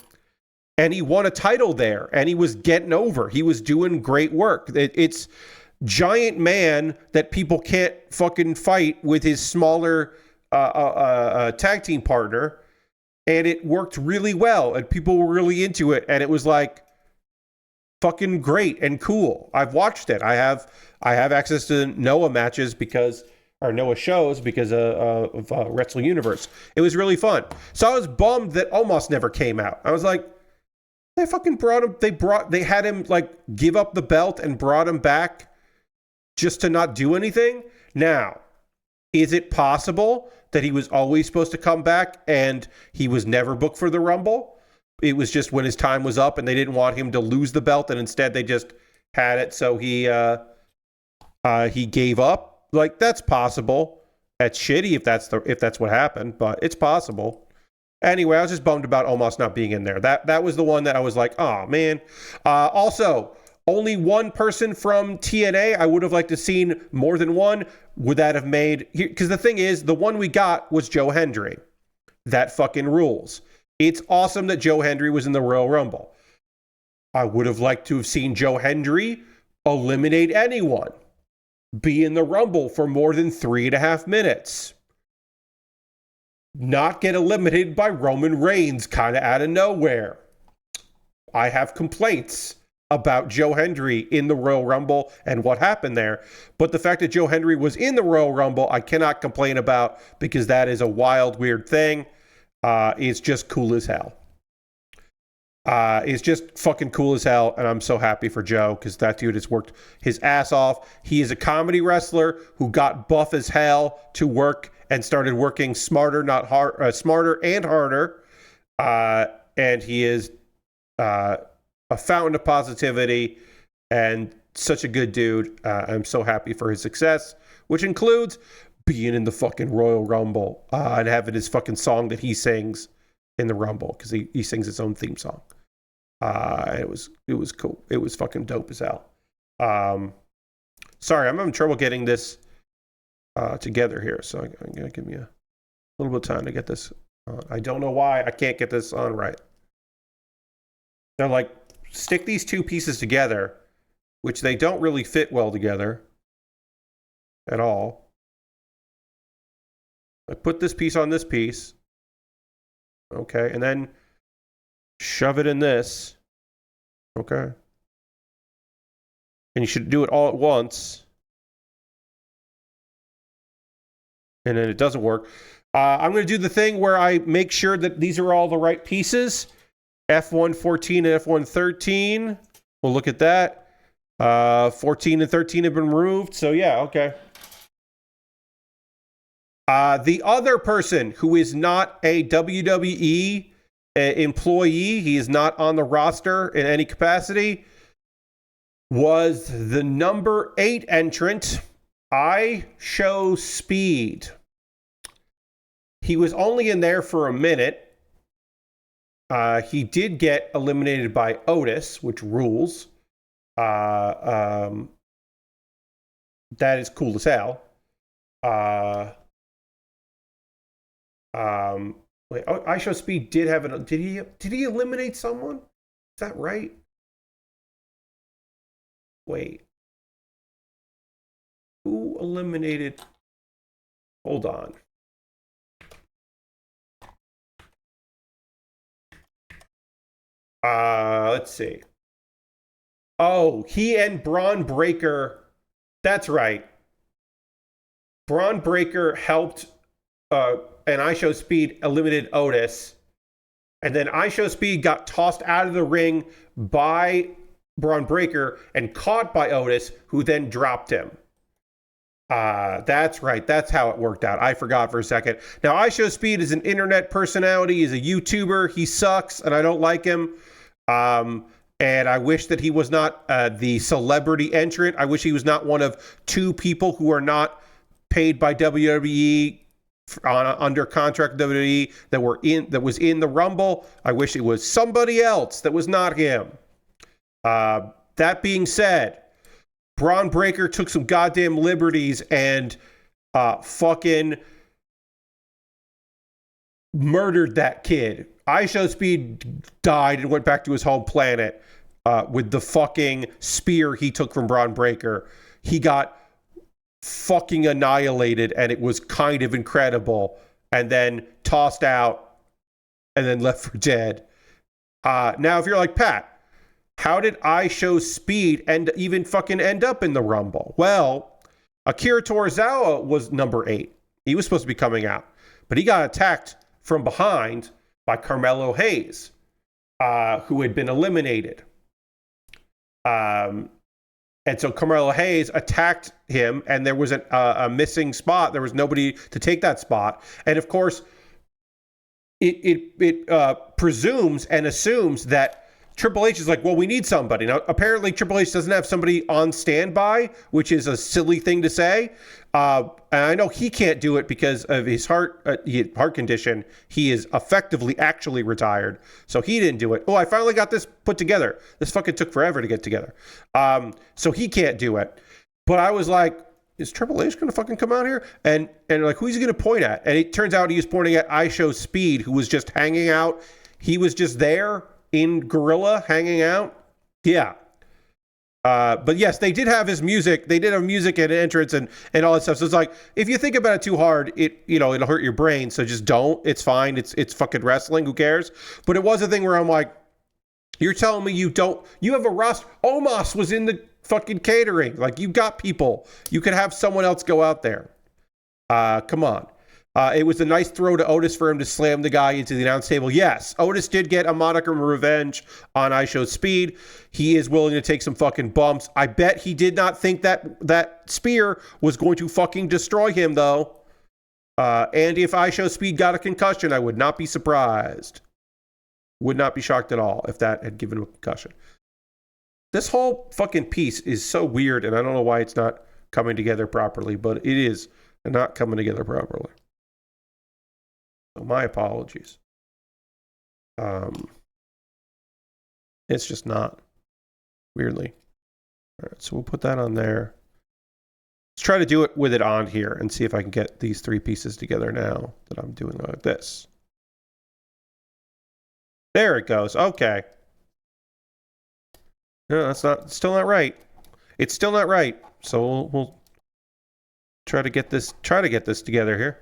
and he won a title there, and he was getting over. He was doing great work. It's giant man that people can't fucking fight with his smaller tag team partner, and it worked really well, and people were really into it, and it was like fucking great and cool. I've watched it. I have access to Noah matches Noah shows because of Wrestle Universe. It was really fun. So I was bummed that Omos never came out. I was like, they fucking brought him. They had him like give up the belt and brought him back just to not do anything. Now, is it possible that he was always supposed to come back and he was never booked for the Rumble? It was just when his time was up and they didn't want him to lose the belt, and instead they just had it. So he gave up. Like, that's possible. That's shitty if that's what happened, but it's possible. Anyway, I was just bummed about Omos not being in there. That was the one that I was like, oh man. Also, only one person from TNA. I would have liked to seen more than one. Would that have made? Because the thing is, the one we got was Joe Hendry. That fucking rules. It's awesome that Joe Hendry was in the Royal Rumble. I would have liked to have seen Joe Hendry eliminate anyone. Be in the Rumble for more than 3.5 minutes. Not get eliminated by Roman Reigns kind of out of nowhere. I have complaints about Joe Hendry in the Royal Rumble and what happened there. But the fact that Joe Hendry was in the Royal Rumble, I cannot complain about, because that is a wild, weird thing. It's just cool as hell. It's just fucking cool as hell, and I'm so happy for Joe, because that dude has worked his ass off. He is a comedy wrestler who got buff as hell to work and started working smarter, not hard, smarter and harder. And he is a fountain of positivity and such a good dude. I'm so happy for his success, which includes being in the fucking Royal Rumble and having his fucking song that he sings in the Rumble, because he sings his own theme song. It was cool. It was fucking dope as hell. Sorry, I'm having trouble getting this together here, so I'm gonna give me a little bit of time to get this on. I don't know why I can't get this on right. They're like, stick these two pieces together, which they don't really fit well together at all. I put this piece on this piece. Okay, and then shove it in this. Okay. And you should do it all at once. And then it doesn't work. I'm going to do the thing where I make sure that these are all the right pieces. F114 and F113. We'll look at that. 14 and 13 have been removed. So yeah, okay. The other person who is not a WWE employee, he is not on the roster in any capacity, was the number 8 entrant, I Show Speed. He was only in there for a minute. He did get eliminated by Otis, which rules. That is cool as hell. Wait, I Show Speed did have an. Did he eliminate someone? Is that right? Wait. Who eliminated? Hold on. Let's see. Oh, he and Braun Breaker. That's right. Braun Breaker helped, and I Show Speed eliminated Otis. And then I Show Speed got tossed out of the ring by Braun Breaker and caught by Otis, who then dropped him. That's right. That's how it worked out. I forgot for a second. Now, I Show Speed is an internet personality. He's a YouTuber. He sucks, and I don't like him. And I wish that he was not the celebrity entrant. I wish he was not one of 2 people who are not paid by WWE under contract with WWE that was in the Rumble. I wish it was somebody else that was not him. That being said, Braun Breaker took some goddamn liberties and fucking murdered that kid. I Show Speed died and went back to his home planet with the fucking spear he took from Braun Breaker. He got fucking annihilated, and it was kind of incredible, and then tossed out and then left for dead. Now, if you're like, Pat, how did I Show Speed even fucking end up in the Rumble? Well, Akira Tozawa was number 8. He was supposed to be coming out, but he got attacked from behind by Carmelo Hayes, who had been eliminated. And so Carmelo Hayes attacked him, and there was a missing spot. There was nobody to take that spot. And of course, it presumes and assumes that Triple H is like, well, we need somebody. Now, apparently Triple H doesn't have somebody on standby, which is a silly thing to say. And I know he can't do it because of his heart condition. He is effectively actually retired. So he didn't do it. Oh, I finally got this put together. This fucking took forever to get together. So he can't do it. But I was like, is Triple H going to fucking come out here? And like, who's he going to point at? And it turns out he was pointing at I Show Speed, who was just hanging out. He was just there in Gorilla hanging out. Yeah. But yes, they did have his music. They did have music and entrance and all that stuff. So it's like, if you think about it too hard, it'll hurt your brain. So just don't. It's fine. It's fucking wrestling. Who cares? But it was a thing where I'm like, you're telling me you have a roster. Omos was in the fucking catering. Like, you got people. You could have someone else go out there. Come on. It was a nice throw to Otis for him to slam the guy into the announce table. Yes, Otis did get a modicum of revenge on I Show Speed. He is willing to take some fucking bumps. I bet he did not think that spear was going to fucking destroy him, though. And if I Show Speed got a concussion, I would not be surprised. Would not be shocked at all if that had given him a concussion. This whole fucking piece is so weird, and I don't know why it's not coming together properly, but it is not coming together properly. So my apologies. It's just not, weirdly. All right, so we'll put that on there. Let's try to do it with it on here and see if I can get these 3 pieces together now that I'm doing like this. There it goes. Okay. No, that's still not right. It's still not right. So we'll try to get this together here.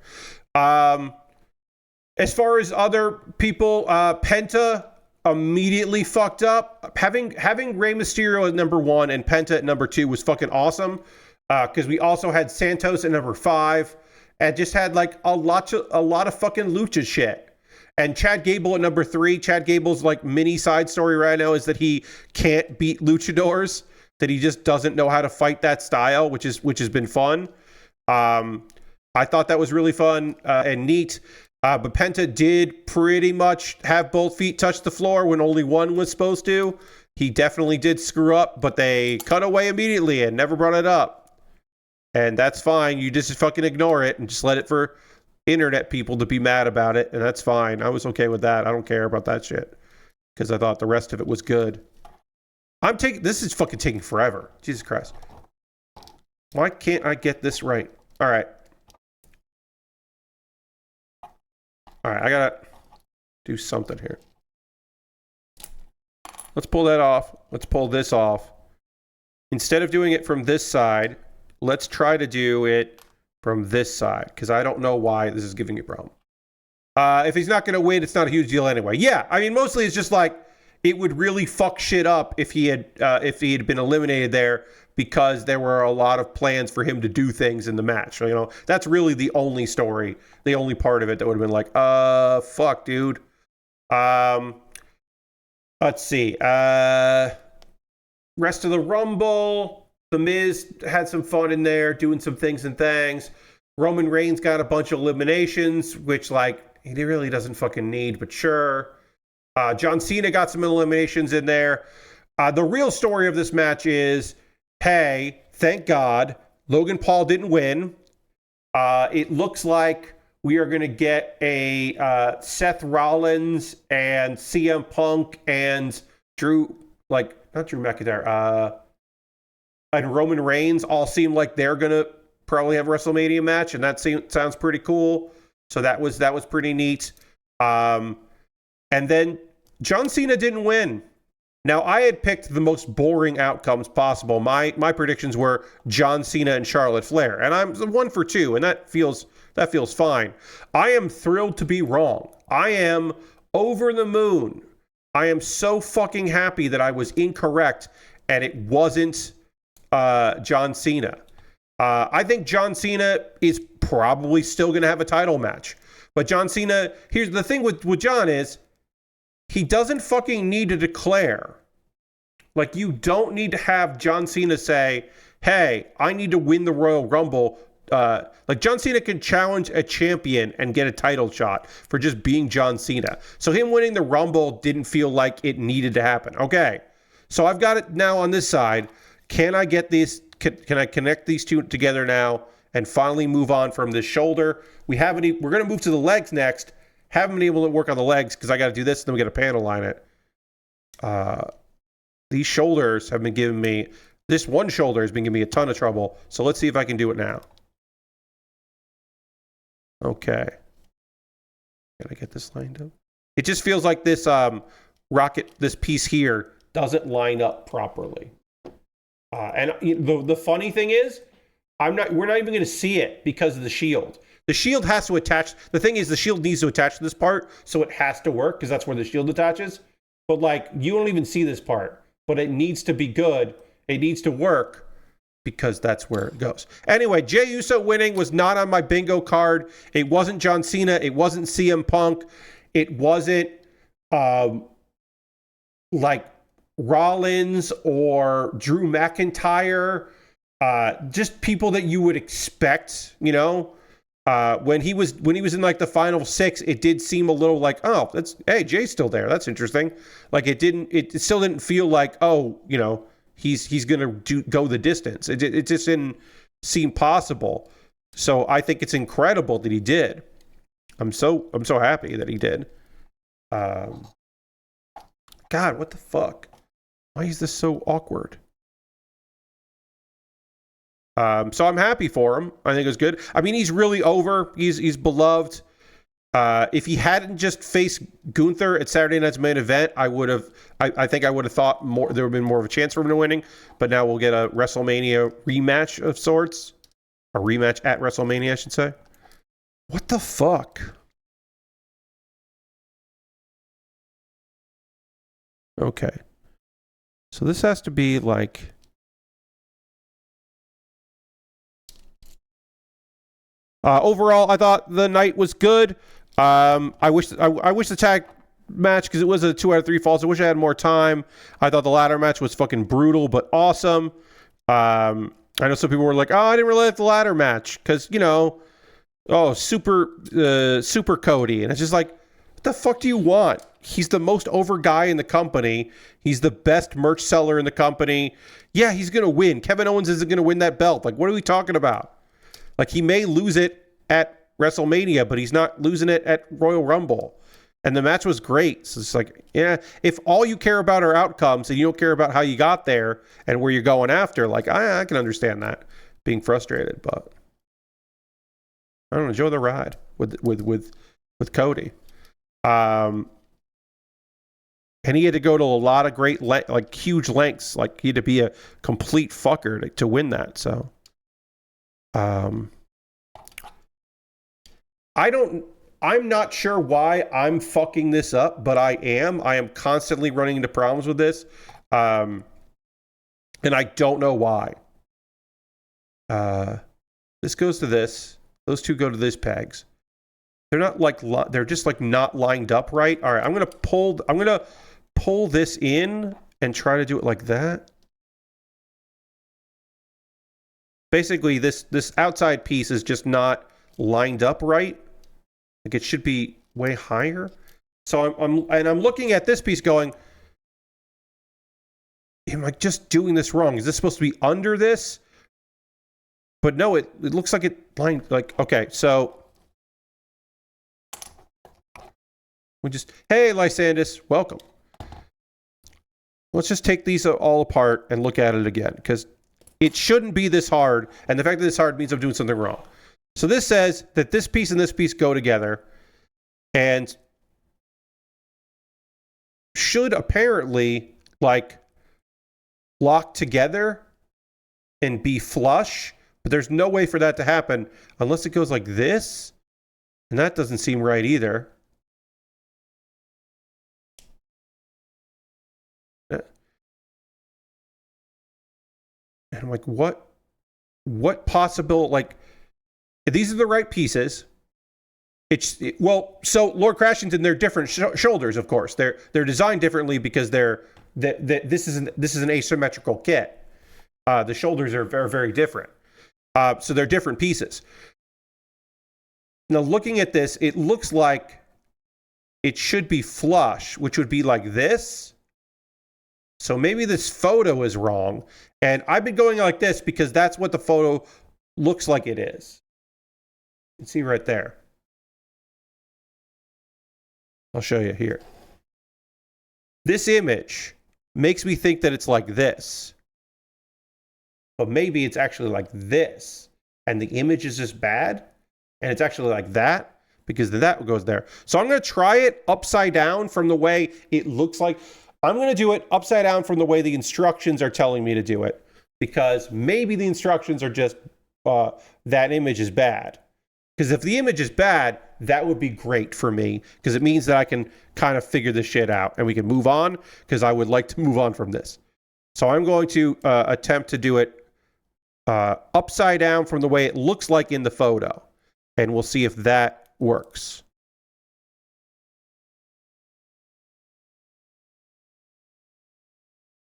As far as other people, Penta immediately fucked up. Having Rey Mysterio at number 1 and Penta at number 2 was fucking awesome. Because we also had Santos at number 5 and just had like a lot of fucking lucha shit. And Chad Gable at number 3. Chad Gable's like mini side story right now is that he can't beat luchadors. That he just doesn't know how to fight that style, which has been fun. I thought that was really fun and neat. But Penta did pretty much have both feet touch the floor when only one was supposed to. He definitely did screw up, but they cut away immediately and never brought it up. And that's fine. You just fucking ignore it and just let it for internet people to be mad about it. And that's fine. I was okay with that. I don't care about that shit. Because I thought the rest of it was good. This is fucking taking forever. Jesus Christ. Why can't I get this right? All right. All right, I gotta do something here. Let's pull that off. Let's pull this off. Instead of doing it from this side, let's try to do it from this side, because I don't know why this is giving you a problem. If he's not going to win, it's not a huge deal anyway. Yeah, I mean, mostly it's just like, it would really fuck shit up if he had been eliminated there, because there were a lot of plans for him to do things in the match. You know, that's really the only story, the only part of it that would have been like, fuck, dude. Let's see. Rest of the Rumble, The Miz had some fun in there, doing some things and things. Roman Reigns got a bunch of eliminations, which, like, he really doesn't fucking need, but sure. John Cena got some eliminations in there. The real story of this match is, hey, thank God, Logan Paul didn't win. It looks like we are going to get a Seth Rollins and CM Punk and not Drew McIntyre, and Roman Reigns all seem like they're going to probably have a WrestleMania match, and that sounds pretty cool. So that was pretty neat. And then John Cena didn't win. Now, I had picked the most boring outcomes possible. My predictions were John Cena and Charlotte Flair, and I'm 1 for 2, and that feels fine. I am thrilled to be wrong. I am over the moon. I am so fucking happy that I was incorrect, and it wasn't John Cena. I think John Cena is probably still going to have a title match. But John Cena, here's the thing with John is, he doesn't fucking need to declare. Like, you don't need to have John Cena say, hey, I need to win the Royal Rumble. Like, John Cena can challenge a champion and get a title shot for just being John Cena. So him winning the Rumble didn't feel like it needed to happen. Okay, so I've got it now on this side. Can I get these? Can I connect these two together now and finally move on from this shoulder? We're going to move to the legs next. Haven't been able to work on the legs because I got to do this and then we got to panel line it. These shoulders have been giving me, this one shoulder has been giving me a ton of trouble. So let's see if I can do it now. Okay. Can I get this lined up? It just feels like this this piece here doesn't line up properly. And the funny thing is, we're not even going to see it because of the shield. The shield has to attach. The thing is, the shield needs to attach to this part, so it has to work because that's where the shield attaches. But like, you don't even see this part, but it needs to be good. It needs to work because that's where it goes. Anyway, Jey Uso winning was not on my bingo card. It wasn't John Cena. It wasn't CM Punk. It wasn't like Rollins or Drew McIntyre. Just people that you would expect, you know. When he was in like the final 6, it did seem a little like, oh, hey, Jay's still there. That's interesting. Like it still didn't feel like, oh, you know, he's gonna go the distance. It just didn't seem possible. So I think it's incredible that he did. I'm so happy that he did. God, what the fuck? Why is this so awkward? So I'm happy for him. I think it was good. I mean, he's really over. He's beloved. If he hadn't just faced Gunther at Saturday Night's Main Event, I think I would have thought more. There would have been more of a chance for him to winning. But now we'll get a WrestleMania rematch of sorts. A rematch at WrestleMania, I should say. What the fuck? Okay. So this has to be like... overall, I thought the night was good. I wish the tag match, because it was a 2 out of 3 falls. I wish I had more time. I thought the ladder match was fucking brutal, but awesome. I know some people were like, oh, I didn't really like the ladder match, because, you know, oh, super Cody. And it's just like, what the fuck do you want? He's the most over guy in the company. He's the best merch seller in the company. Yeah, he's going to win. Kevin Owens isn't going to win that belt. Like, what are we talking about? Like, he may lose it at WrestleMania, but he's not losing it at Royal Rumble. And the match was great. So it's like, yeah, if all you care about are outcomes and you don't care about how you got there and where you're going after, like, I can understand that, being frustrated, but I don't know, enjoy the ride with Cody. And he had to go to a lot of great, like huge lengths. Like he had to be a complete fucker to win that. So, I'm not sure why I'm fucking this up, but I am constantly running into problems with this. And I don't know why. This goes to this. Those two go to this pegs. They're not like, they're just like not lined up right. All right, I'm going to pull this in and try to do it like that. Basically, this outside piece is just not lined up right. Like it should be way higher. So I'm looking at this piece going, am I just doing this wrong? Is this supposed to be under this? But no, it looks like it lined, like, okay, so we just, hey, Lysandus, welcome. Let's just take these all apart and look at it again, because it shouldn't be this hard, and the fact that it's hard means I'm doing something wrong. So this says that this piece and this piece go together, and should apparently, like, lock together and be flush, but there's no way for that to happen unless it goes like this, and that doesn't seem right either. And I'm like, what possible, like, these are the right pieces. So Lord Crashington, they're different shoulders, of course. They're designed differently because this is an asymmetrical kit. The shoulders are very, very different. So they're different pieces. Now, looking at this, it looks like it should be flush, which would be like this. So maybe this photo is wrong. And I've been going like this because that's what the photo looks like it is. You can see right there. I'll show you here. This image makes me think that it's like this. But maybe it's actually like this. And the image is just bad. And it's actually like that. Because that goes there. So I'm going to try it upside down from the way it looks like. I'm going to do it upside down from the way the instructions are telling me to do it. Because maybe the instructions are just, that image is bad. Because if the image is bad, that would be great for me. Because it means that I can kind of figure this shit out. And we can move on. Because I would like to move on from this. So I'm going to attempt to do it upside down from the way it looks like in the photo. And we'll see if that works.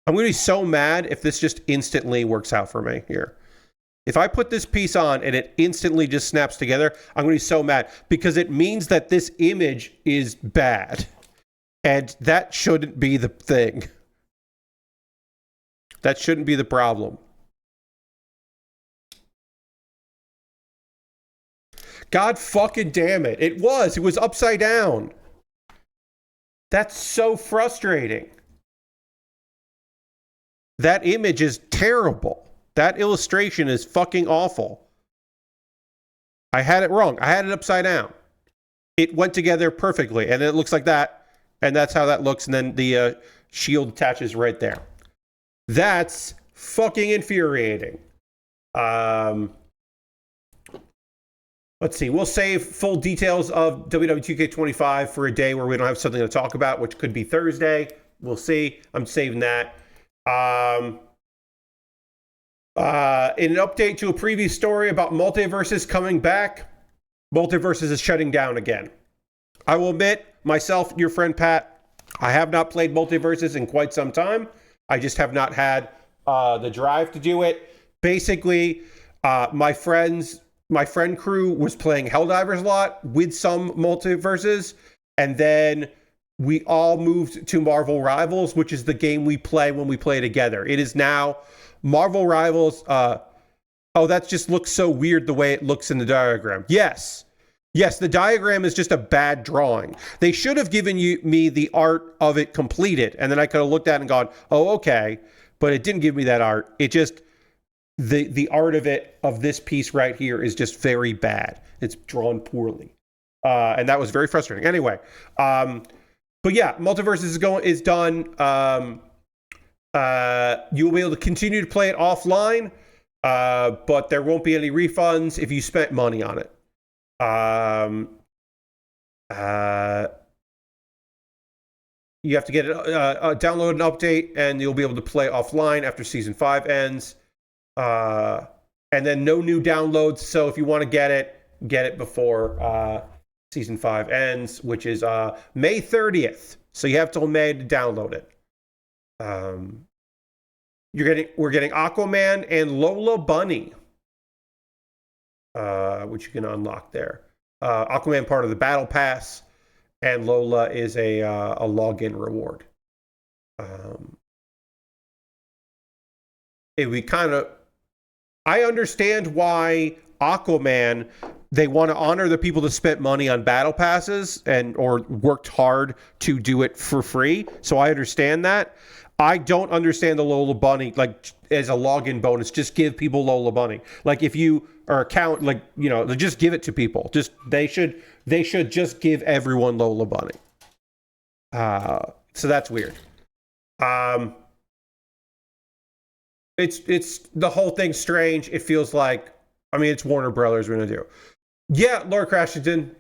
I'm going to be so mad if this just instantly works out for me here. If I put this piece on and it instantly just snaps together, I'm going to be so mad because it means that this image is bad. And that shouldn't be the thing. That shouldn't be the problem. God fucking damn it. It was upside down. That's so frustrating. That image is terrible. That illustration is fucking awful. I had it wrong. I had it upside down. It went together perfectly, and it looks like that, and that's how that looks, and then the shield attaches right there. That's fucking infuriating. Let's see. We'll save full details of WWE 2K25 for a day where we don't have something to talk about, which could be Thursday. We'll see. I'm saving that. In an update to a previous story about Multiverses coming back, Multiverses is shutting down again. I will admit, myself, your friend Pat, I have not played Multiverses in quite some time. I just have not had the drive to do it. Basically, my friends my friend crew was playing Helldivers a lot with some multiverses, and then we all moved to Marvel Rivals, which is the game we play when we play together. It is now Marvel Rivals. Oh, that just looks so weird the way it looks in the diagram. Yes, the diagram is just a bad drawing. They should have given me the art of it completed, and then I could have looked at it and gone, oh, okay. But it didn't give me that art. It just, the art of it, of this piece right here, is just very bad. It's drawn poorly. And that was very frustrating. Anyway, but yeah, Multiverse is done. You will be able to continue to play it offline, but there won't be any refunds if you spent money on it. You have to get it, download an update, and you'll be able to play offline after Season 5 ends. And then no new downloads, so if you want to get it before Season 5 ends, which is May 30th. So you have till May to download it. We're getting Aquaman and Lola Bunny, which you can unlock there. Aquaman part of the Battle Pass, and Lola is a login reward. I understand why Aquaman, they want to honor the people that spent money on battle passes or worked hard to do it for free. So I understand that. I don't understand the Lola Bunny, like, as a login bonus. Just give people Lola Bunny. Like, if you are account, like, you know, just give it to people. They should just give everyone Lola Bunny. So that's weird. It's the whole thing's strange. It feels like, I mean, it's Warner Brothers we're gonna do. Yeah, Lord Crashington.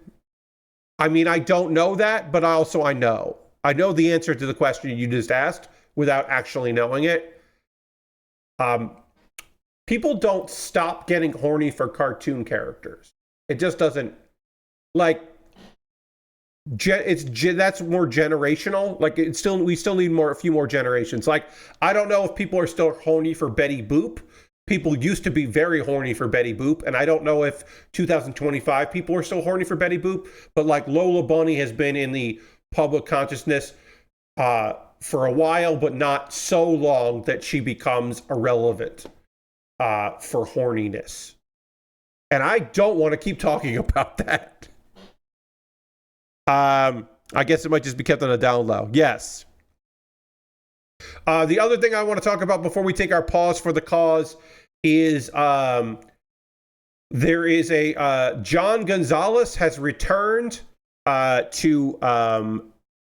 I mean, I don't know that, but I know. I know the answer to the question you just asked without actually knowing it. People don't stop getting horny for cartoon characters. It just doesn't, like, that's more generational. Like, we still need a few more generations. Like, I don't know if people are still horny for Betty Boop. People used to be very horny for Betty Boop, and I don't know if 2025 people are still horny for Betty Boop. But like, Lola Bunny has been in the public consciousness for a while, but not so long that she becomes irrelevant for horniness. And I don't want to keep talking about that. I guess it might just be kept on a down low. Yes. The other thing I want to talk about before we take our pause for the cause is there is a John Gonzalez has returned to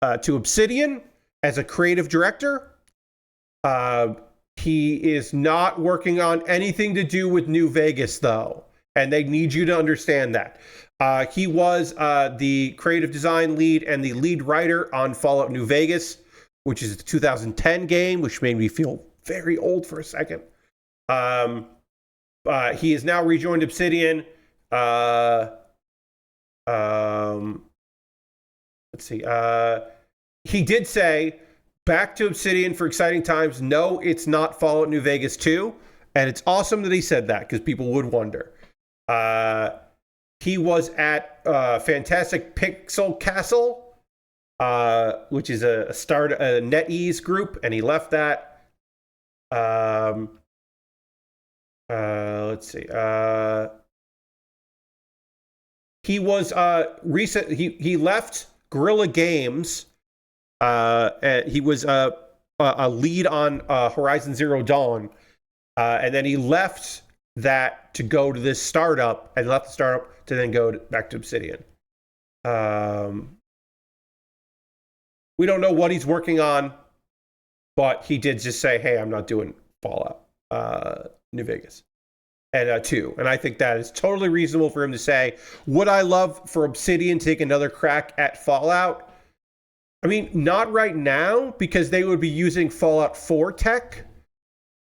Obsidian as a creative director. He is not working on anything to do with New Vegas, though, and they need you to understand that. He was the creative design lead and the lead writer on Fallout New Vegas, which is the 2010 game, which made me feel very old for a second. He has now rejoined Obsidian. Let's see. He did say, back to Obsidian for exciting times. No, it's not Fallout New Vegas 2. And it's awesome that he said that, because people would wonder. He was at Fantastic Pixel Castle, which is a NetEase group, and he left that. Let's see. He was he left Guerrilla Games. He was a lead on Horizon Zero Dawn, and then he left that to go to this startup, and left the startup to then go back to Obsidian. We don't know what he's working on, but he did just say, hey, I'm not doing Fallout New Vegas and 2. And I think that is totally reasonable for him to say. Would I love for Obsidian to take another crack at Fallout? I mean, not right now, because they would be using Fallout 4 tech.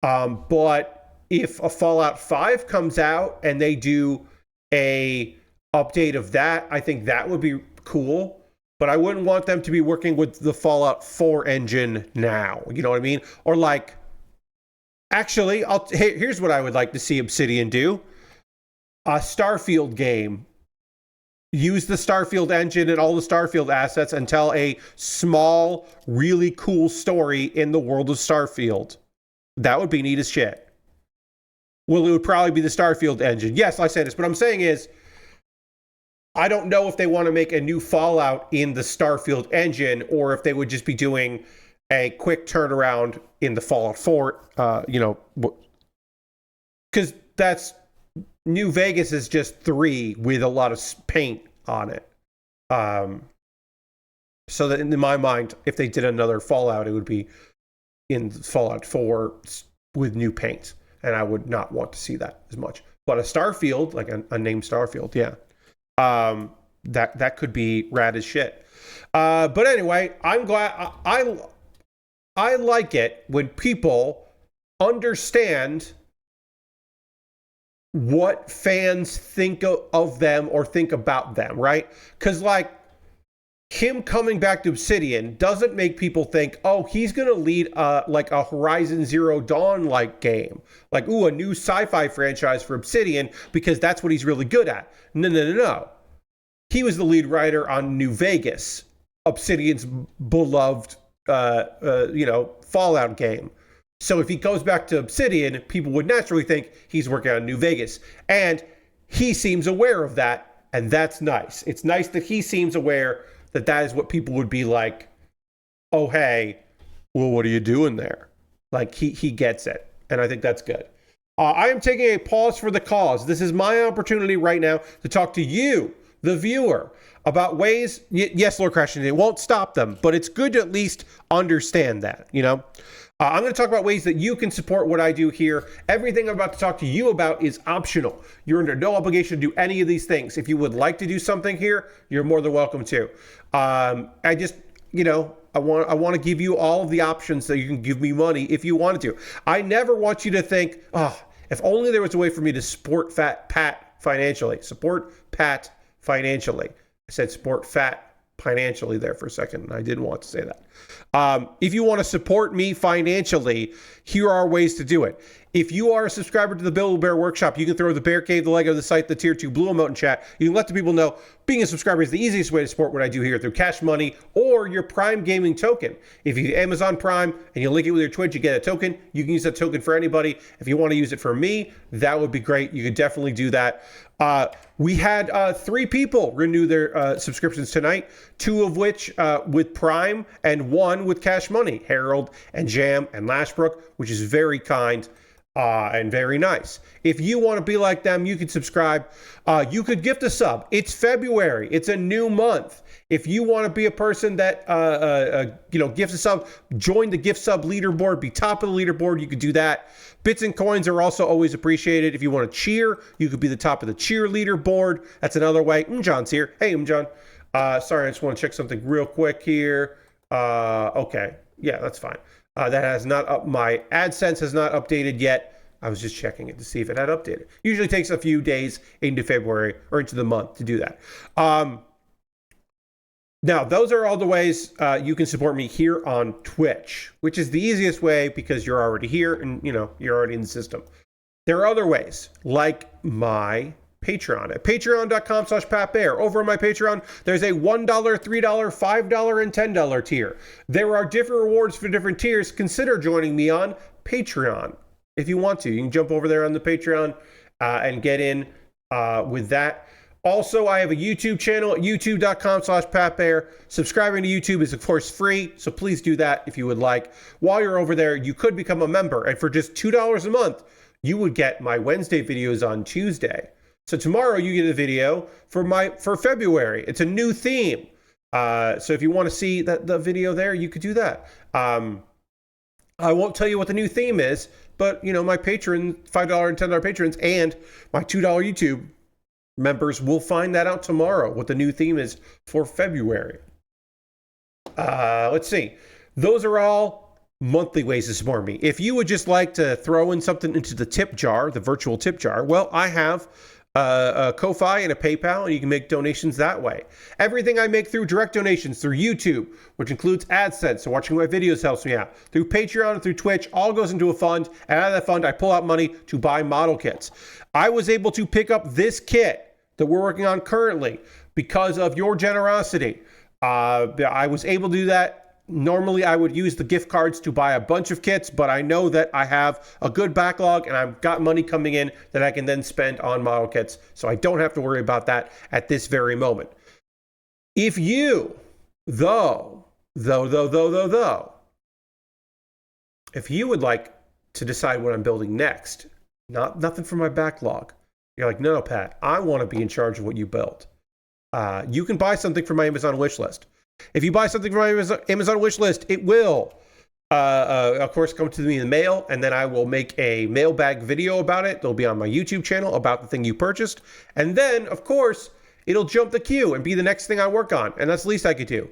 But if a Fallout 5 comes out and they do a update of that, I think that would be cool. But I wouldn't want them to be working with the Fallout 4 engine now. You know what I mean? Or like, actually, here's what I would like to see Obsidian do. a Starfield game. Use the Starfield engine and all the Starfield assets and tell a small, really cool story in the world of Starfield. That would be neat as shit. Well, it would probably be the Starfield engine. Yes, I say this. What I'm saying is, I don't know if they want to make a new Fallout in the Starfield engine or if they would just be doing a quick turnaround in the Fallout 4, because that's New Vegas is just 3 with a lot of paint on it. So that in my mind, if they did another Fallout, it would be in Fallout 4 with new paint. And I would not want to see that as much. But a Starfield, like a named Starfield, yeah. That could be rad as shit. But anyway, I'm glad I like it when people understand what fans think of them or think about them, right? Because like him coming back to Obsidian doesn't make people think, oh, he's going to lead like a Horizon Zero Dawn like game. Like, ooh, a new sci-fi franchise for Obsidian because that's what he's really good at. No. He was the lead writer on New Vegas, Obsidian's beloved, Fallout game. So if he goes back to Obsidian, people would naturally think he's working on New Vegas. And he seems aware of that, and that's nice. It's nice that he seems aware that that is what people would be like, oh, hey, well, what are you doing there? Like, he gets it, and I think that's good. I am taking a pause for the cause. This is my opportunity right now to talk to you, the viewer, about ways, yes, Lord Crashing, it won't stop them, but it's good to at least understand that, you know? I'm going to talk about ways that you can support what I do here. Everything I'm about to talk to you about is optional. You're under no obligation to do any of these things. If you would like to do something here, you're more than welcome to. I just, I want to give you all of the options so you can give me money if you wanted to. I never want you to think, oh, if only there was a way for me to support Pat financially. Support Pat financially. I said support Fat financially there for a second, and I didn't want to say that. If you want to support me financially, here are ways to do it. If you are a subscriber to the Build Bear Workshop, you can throw the Bear Cave, the Lego, the site, the Tier 2 Blue Emote in chat. You can let the people know being a subscriber is the easiest way to support what I do here through cash money or your Prime Gaming token. If you Amazon Prime and you link it with your Twitch, you get a token. You can use that token for anybody. If you want to use it for me, that would be great. You could definitely do that. We had 3 people renew their subscriptions tonight, 2 of which with Prime and 1 with cash money, Harold and Jam and Lashbrook, which is very kind and very nice. If you want to be like them, you can subscribe. You could gift a sub. It's February. It's a new month. If you want to be a person that gifts a sub, join the gift sub leaderboard, be top of the leaderboard, you could do that. Bits and coins are also always appreciated. If you want to cheer, you could be the top of the cheer leaderboard. That's another way. John's here. Hey, John. Sorry, I just want to check something real quick here. Okay. Yeah, that's fine. That has not up. My AdSense has not updated yet. I was just checking it to see if it had updated. Usually takes a few days into February or into the month to do that. Now, those are all the ways you can support me here on Twitch, which is the easiest way because you're already here and, you're already in the system. There are other ways, like my Patreon at patreon.com/PatBear. Over on my Patreon, there's a $1, $3, $5, and $10 tier. There are different rewards for different tiers. Consider joining me on Patreon if you want to. You can jump over there on the Patreon and get in with that. Also, I have a YouTube channel at youtube.com/PatBear. Subscribing to YouTube is, of course, free, so please do that if you would like. While you're over there, you could become a member, and for just $2 a month, you would get my Wednesday videos on Tuesday. So tomorrow you get a video for February. It's a new theme. So if you want to see the video there, you could do that. I won't tell you what the new theme is, but my patron, $5 and $10 patrons, and my $2 YouTube members will find that out tomorrow, what the new theme is for February. Let's see. Those are all monthly ways to support me. If you would just like to throw in something into the tip jar, the virtual tip jar, well, I have a Ko-Fi and a PayPal, and you can make donations that way. Everything I make through direct donations through YouTube, which includes AdSense, so watching my videos helps me out. Through Patreon and through Twitch, all goes into a fund, and out of that fund, I pull out money to buy model kits. I was able to pick up this kit that we're working on currently because of your generosity. I was able to do that. Normally, I would use the gift cards to buy a bunch of kits, but I know that I have a good backlog and I've got money coming in that I can then spend on model kits, so I don't have to worry about that at this very moment. If you, though, if you would like to decide what I'm building next, nothing from my backlog, you're like, no, Pat, I want to be in charge of what you build. You can buy something from my Amazon wish list. If you buy something from my Amazon wish list, it will, of course, come to me in the mail, and then I will make a mailbag video about it. It'll be on my YouTube channel about the thing you purchased. And then, of course, it'll jump the queue and be the next thing I work on. And that's the least I could do.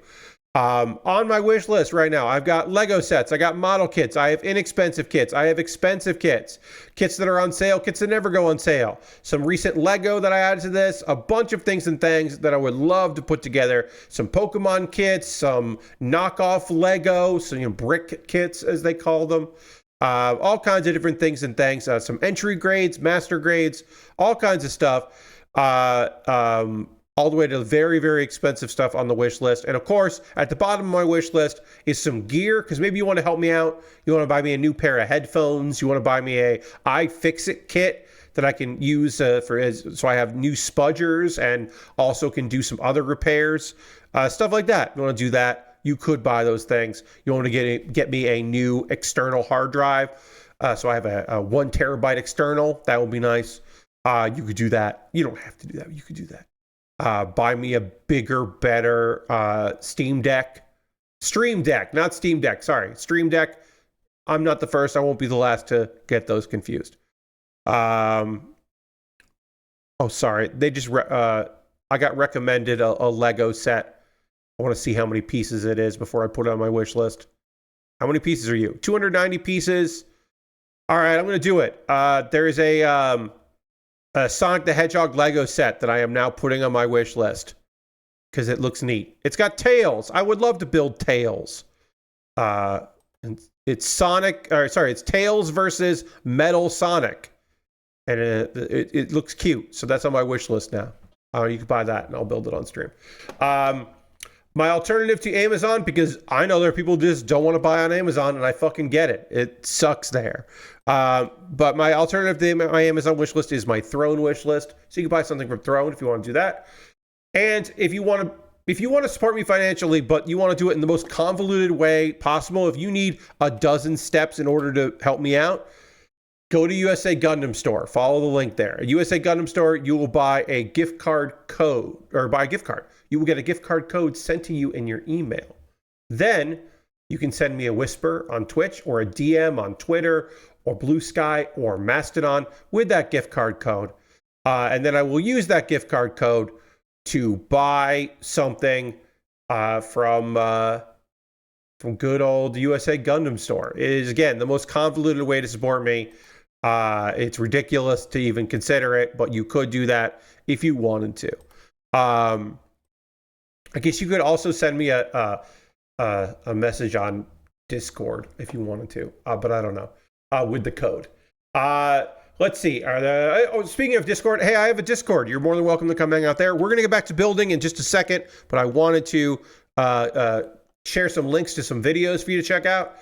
On my wish list right now, I've got Lego sets, I got model kits, I have inexpensive kits, I have expensive kits, kits that are on sale, kits that never go on sale, some recent Lego that I added to this, a bunch of things and things that I would love to put together, some Pokemon kits, some knockoff Lego, some brick kits as they call them, all kinds of different things and things, some entry grades, master grades, all kinds of stuff. All the way to very, very expensive stuff on the wish list. And of course, at the bottom of my wish list is some gear, because maybe you want to help me out. You want to buy me a new pair of headphones. You want to buy me a iFixit kit that I can use so I have new spudgers and also can do some other repairs, stuff like that. You want to do that, you could buy those things. You want to get me a new external hard drive. So I have a 1 terabyte external. That would be nice. You could do that. You don't have to do that. You could do that. Buy me a bigger, better Stream Deck, not Steam Deck. Sorry, Stream Deck. I'm not the first. I won't be the last to get those confused. Oh, sorry. They just I got recommended a Lego set. I want to see how many pieces it is before I put it on my wish list. How many pieces are you? 290 pieces. All right, I'm going to do it. There is a Sonic the Hedgehog Lego set that I am now putting on my wish list because it looks neat. It's got Tails. I would love to build Tails. And it's it's Tails versus Metal Sonic. And it looks cute. So that's on my wish list now. You can buy that and I'll build it on stream. My alternative to Amazon, because I know there are people who just don't want to buy on Amazon, and I fucking get it. It sucks there. But my alternative to my Amazon wish list is my Throne wish list. So you can buy something from Throne if you want to do that. And if you want to support me financially, but you want to do it in the most convoluted way possible, if you need a dozen steps in order to help me out, go to USA Gundam Store. Follow the link there. At USA Gundam Store, you will buy a gift card code, or buy a gift card. You will get a gift card code sent to you in your email. Then you can send me a whisper on Twitch or a DM on Twitter or Blue Sky or Mastodon with that gift card code. And then I will use that gift card code to buy something from good old USA Gundam Store. It is, again, the most convoluted way to support me. It's ridiculous to even consider it, but you could do that if you wanted to. I guess you could also send me a message on Discord if you wanted to, but I don't know, with the code. Let's see. Speaking of Discord, hey, I have a Discord. You're more than welcome to come hang out there. We're going to get back to building in just a second, but I wanted to share some links to some videos for you to check out.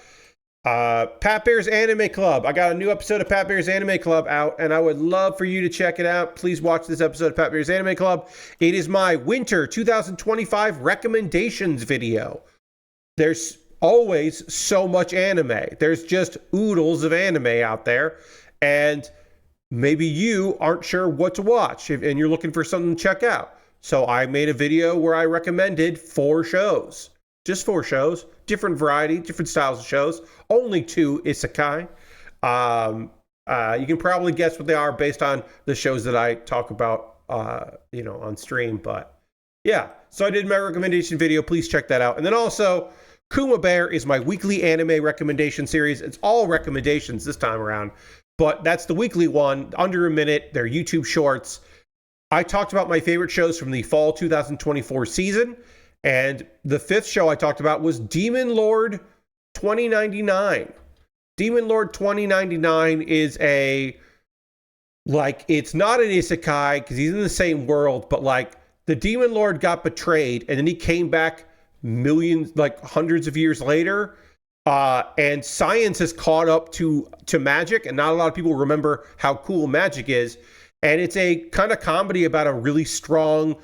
Pat Baer's Anime Club. I got a new episode of Pat Baer's Anime Club out, and I would love for you to check it out. Please watch this episode of Pat Baer's Anime Club. It is my winter 2025 recommendations video. There's always so much anime. There's just oodles of anime out there, and maybe you aren't sure what to watch, and you're looking for something to check out. So I made a video where I recommended 4 shows. Just 4 shows, different variety, different styles of shows. Only 2 isekai. You can probably guess what they are based on the shows that I talk about, on stream. But yeah, so I did my recommendation video. Please check that out. And then also, Kuma Baer is my weekly anime recommendation series. It's all recommendations this time around, but that's the weekly one, under a minute. They're YouTube shorts. I talked about my favorite shows from the fall 2024 season, and the fifth show I talked about was Demon Lord 2099. Demon Lord 2099 is it's not an isekai because he's in the same world, but like the Demon Lord got betrayed and then he came back millions, like hundreds of years later. And science has caught up to magic, and not a lot of people remember how cool magic is. And it's a kind of comedy about a really strong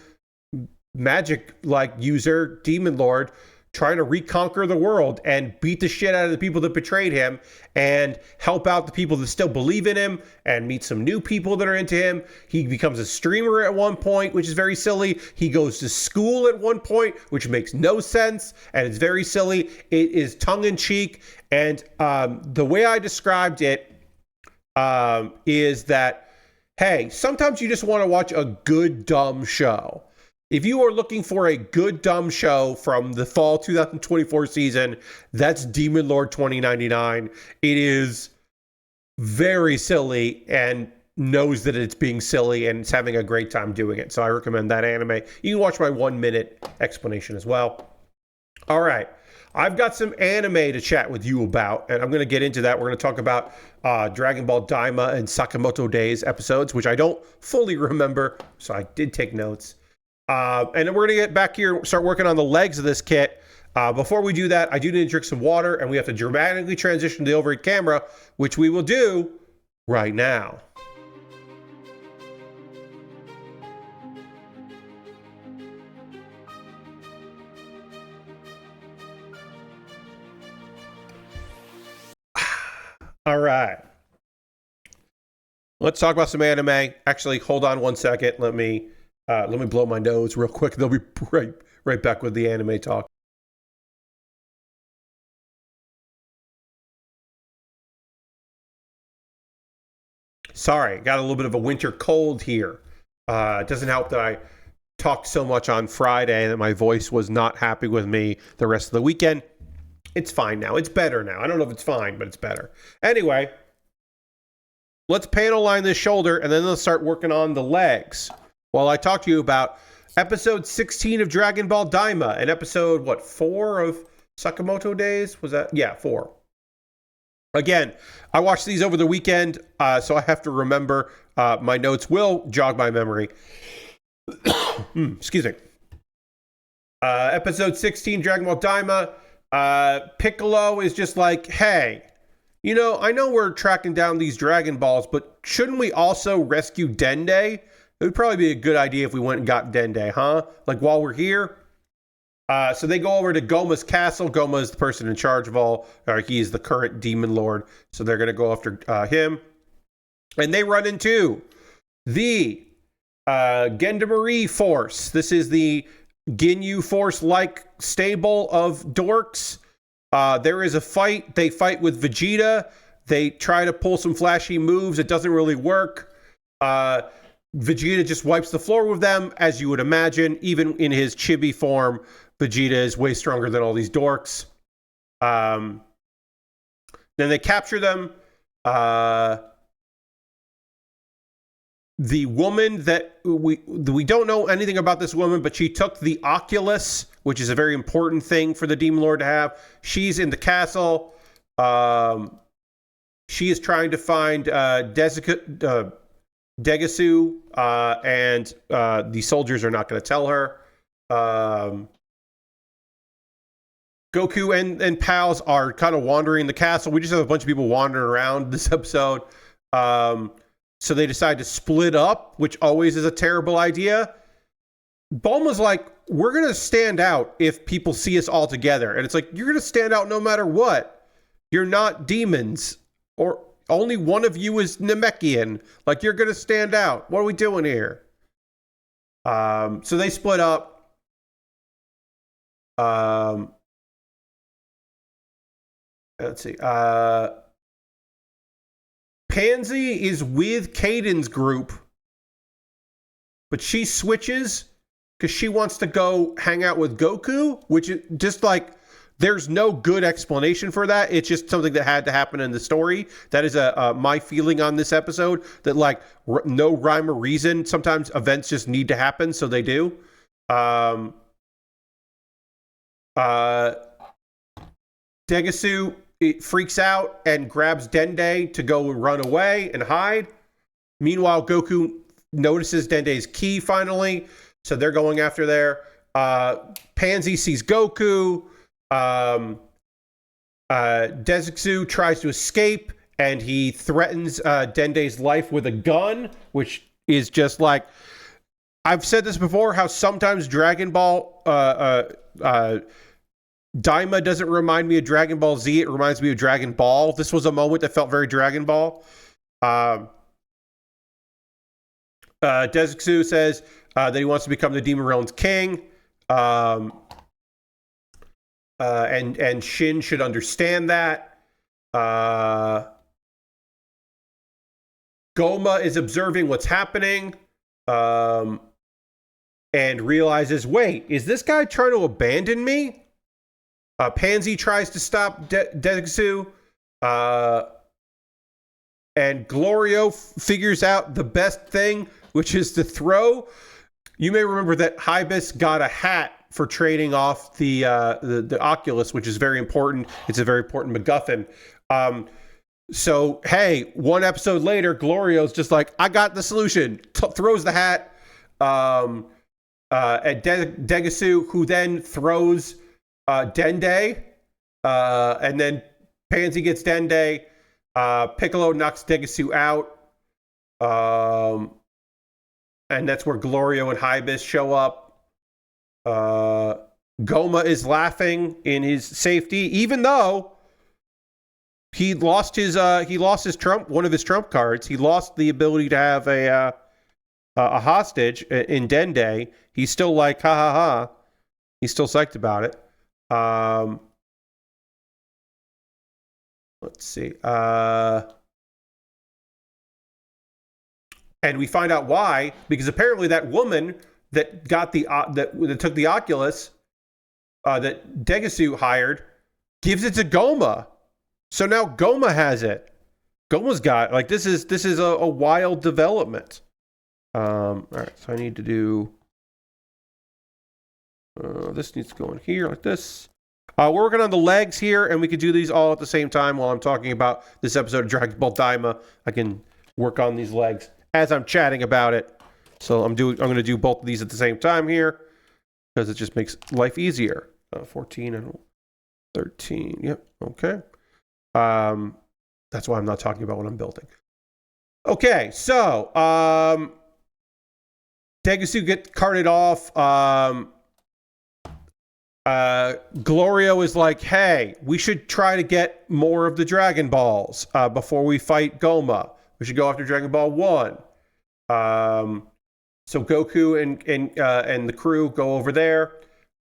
magic user, Demon Lord, trying to reconquer the world and beat the shit out of the people that betrayed him and help out the people that still believe in him and meet some new people that are into him. He becomes a streamer at one point, which is very silly. He goes to school at one point, which makes no sense, and it's very silly. It is tongue-in-cheek, and the way I described it is that, hey, sometimes you just want to watch a good, dumb show. If you are looking for a good, dumb show from the fall 2024 season, that's Demon Lord 2099. It is very silly and knows that it's being silly, and it's having a great time doing it. So I recommend that anime. You can watch my 1-minute explanation as well. All right. I've got some anime to chat with you about, and I'm going to get into that. We're going to talk about Dragon Ball Daima and Sakamoto Days episodes, which I don't fully remember, so I did take notes. And then we're going to get back here and start working on the legs of this kit. Before we do that, I do need to drink some water, and we have to dramatically transition to the overhead camera, which we will do right now. All right. Let's talk about some anime. Actually, hold on one second. Let me blow my nose real quick. They'll be right back with the anime talk. Sorry, got a little bit of a winter cold here. It doesn't help that I talked so much on Friday that my voice was not happy with me the rest of the weekend. It's fine now. It's better now. I don't know if it's fine, but it's better. Anyway, let's panel line this shoulder, and then let's start working on the legs. While I talk to you about episode 16 of Dragon Ball Daima and episode, 4 of Sakamoto Days? Was that? Yeah, 4. Again, I watched these over the weekend, so I have to remember. My notes will jog my memory. Excuse me. Episode 16, Dragon Ball Daima. Piccolo is just like, hey, I know we're tracking down these Dragon Balls, but shouldn't we also rescue Dende? It would probably be a good idea if we went and got Dende, huh? Like while we're here. So they go over to Goma's castle. Goma is the person in charge of all, or he is the current Demon Lord. So they're going to go after him. And they run into the Gendarmerie Force. This is the Ginyu Force-like stable of dorks. There is a fight. They fight with Vegeta. They try to pull some flashy moves. It doesn't really work. Vegeta just wipes the floor with them, as you would imagine. Even in his chibi form, Vegeta is way stronger than all these dorks. Then they capture them. The woman that we don't know anything about this woman, but she took the Oculus, which is a very important thing for the Demon Lord to have. She's in the castle. She is trying to find Degasu, and the soldiers are not going to tell her. Goku and pals are kind of wandering the castle. We just have a bunch of people wandering around this episode. So they decide to split up, which always is a terrible idea. Bulma's like, we're going to stand out if people see us all together. And it's like, you're going to stand out no matter what. You're not demons. Or only one of you is Namekian. Like, you're going to stand out. What are we doing here? So they split up. Let's see. Pansy is with Kaiden's group, but she switches because she wants to go hang out with Goku, which is just like There's no good explanation for that. It's just something that had to happen in the story. That is my feeling on this episode, that like no rhyme or reason. Sometimes events just need to happen, so they do. Degasu, it freaks out and grabs Dende to go run away and hide. Meanwhile, Goku notices Dende's key finally, so they're going after there. Pansy sees Goku. Degasu tries to escape, and he threatens Dende's life with a gun, which is just like, I've said this before, how sometimes Dragon Ball Daima doesn't remind me of Dragon Ball Z. It reminds me of Dragon Ball. This was a moment that felt very Dragon Ball. Degasu says that he wants to become the Demon Realm's king. And Shin should understand that. Goma is observing what's happening. And realizes, wait, is this guy trying to abandon me? Pansy tries to stop Degasu. And Glorio figures out the best thing, which is to throw. You may remember that Hybis got a hat for trading off the Oculus, which is very important. It's a very important MacGuffin. So, hey, one episode later, Glorio's just like, I got the solution. Throws the hat at Degasu, who then throws Dende. And then Pansy gets Dende. Piccolo knocks Degasu out. And that's where Glorio and Hybis show up. Goma is laughing in his safety, even though he lost his one of his trump cards. He lost the ability to have a hostage in Dende. He's still like, ha ha ha. He's still psyched about it. Let's see. And we find out why, because apparently that woman that got that took the Oculus that Degasu hired gives it to Goma. So now Goma has it. Goma's got, like, this is a wild development. All right, so I need to do this needs to go in here like this. We're working on the legs here, and we could do these all at the same time while I'm talking about this episode of Dragon Ball Daima. I can work on these legs as I'm chatting about it. So I'm going to do both of these at the same time here because it just makes life easier. 14 and 13. Yep. Okay. That's why I'm not talking about what I'm building. Okay. So, Degasu gets carted off. Glorio is like, hey, we should try to get more of the Dragon Balls before we fight Goma. We should go after Dragon Ball 1. So Goku and the crew go over there.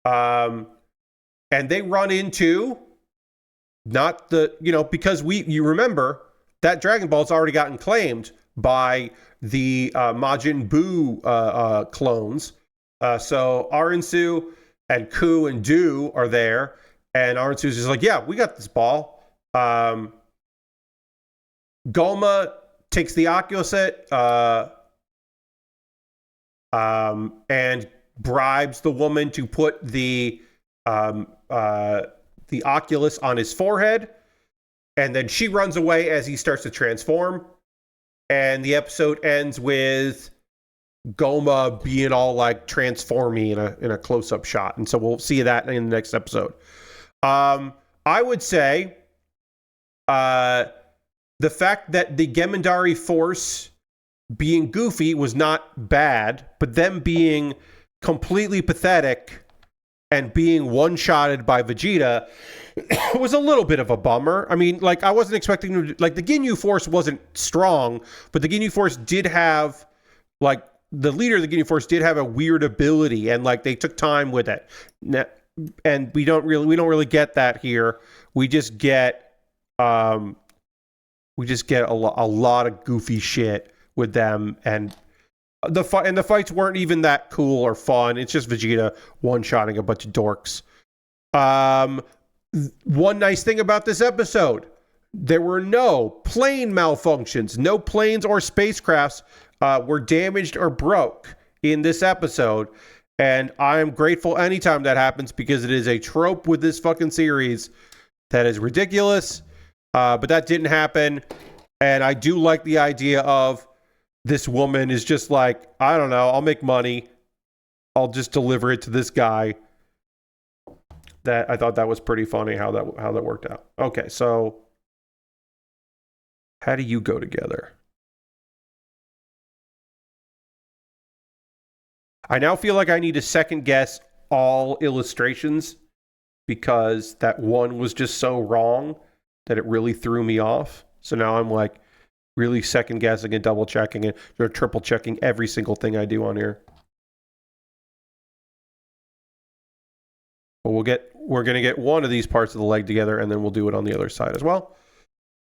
And they run into not the, because you remember that Dragon Ball's already gotten claimed by the Majin Buu clones. So Arinsu and Ku and Du are there, and Arinsu's just like, yeah, we got this ball. Goma takes the Oculus set and bribes the woman to put the Oculus on his forehead, and then she runs away as he starts to transform, and the episode ends with Goma being all like transformy in a close-up shot, and so we'll see that in the next episode. I would say the fact that the Gemindari force being goofy was not bad, but them being completely pathetic and being one-shotted by Vegeta was a little bit of a bummer. I mean, like, I wasn't expecting the Ginyu Force wasn't strong, but the Ginyu Force did have, like, the leader of the Ginyu Force did have a weird ability, and like they took time with it. And we don't really get that here. We just get a lot of goofy shit with them, and the fights weren't even that cool or fun. It's just Vegeta one-shotting a bunch of dorks. One nice thing about this episode, there were no plane malfunctions. No planes or spacecrafts were damaged or broke in this episode. And I am grateful anytime that happens, because it is a trope with this fucking series that is ridiculous. But that didn't happen. And I do like the idea of this woman is just like, I don't know, I'll make money. I'll just deliver it to this guy. That I thought that was pretty funny how that worked out. Okay, so how do you go together? I now feel like I need to second guess all illustrations, because that one was just so wrong that it really threw me off. So now I'm like really second guessing and double checking it, or triple checking every single thing I do on here. But we're gonna get one of these parts of the leg together, and then we'll do it on the other side as well.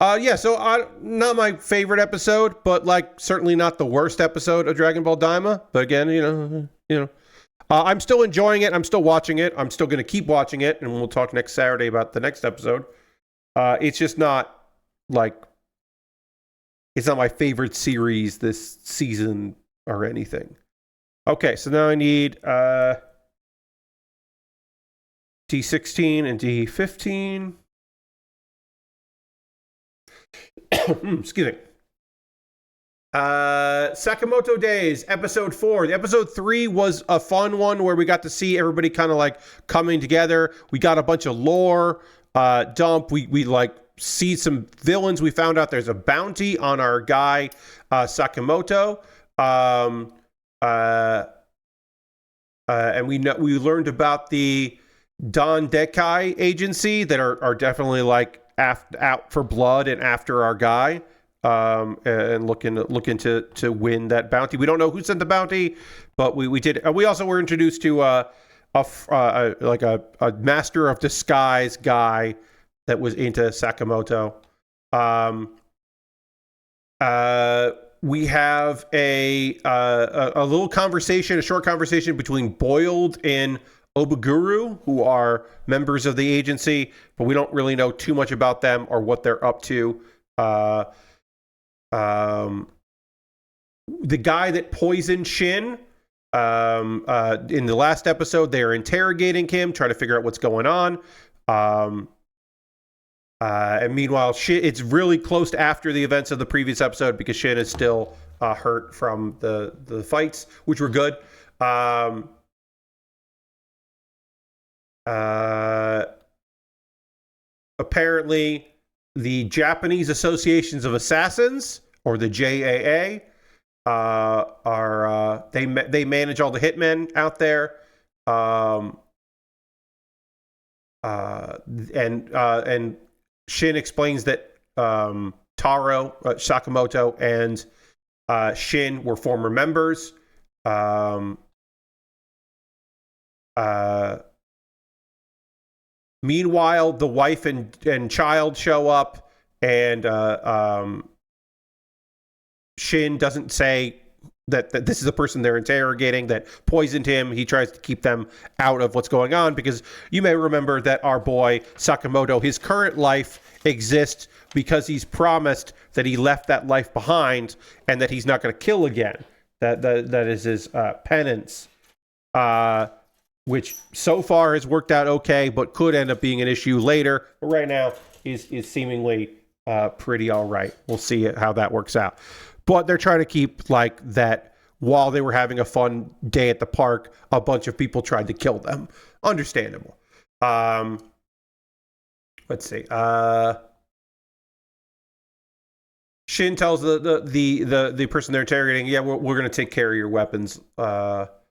So not my favorite episode, but like certainly not the worst episode of Dragon Ball Daima. But again, I'm still enjoying it. I'm still watching it. I'm still gonna keep watching it, and we'll talk next Saturday about the next episode. It's just not like, it's not my favorite series this season or anything. Okay, so now I need D16 and D15. Excuse me. Sakamoto Days, episode 4. The episode 3 was a fun one where we got to see everybody kind of like coming together. We got a bunch of lore dump. We like see some villains. We found out there's a bounty on our guy Sakamoto. And we learned about the Don Dekai agency that are definitely like out for blood and after our guy, and looking to win that bounty. We don't know who sent the bounty, but we did. We also were introduced to a master of disguise guy that was into Sakamoto. We have a little conversation, a short conversation between Boiled and Obaguru, who are members of the agency, but we don't really know too much about them or what they're up to. The guy that poisoned Shin, in the last episode, they are interrogating him, trying to figure out what's going on. And meanwhile, Shin, it's really close to after the events of the previous episode, because Shin is still hurt from the fights, which were good. Apparently, the Japanese Associations of Assassins, or the JAA, they manage all the hitmen out there. And Shin explains that Taro, Sakamoto, and Shin were former members. Meanwhile, the wife and child show up, and Shin doesn't say that this is the person they're interrogating that poisoned him. He tries to keep them out of what's going on, because you may remember that our boy Sakamoto, his current life exists because he's promised that he left that life behind and that he's not going to kill again. That is his penance, which so far has worked out okay, but could end up being an issue later. But right now is seemingly pretty all right. We'll see how that works out. But they're trying to keep like that while they were having a fun day at the park, a bunch of people tried to kill them. Understandable. Let's see. Shin tells the person they're interrogating, yeah, we're going to take care of your weapons. But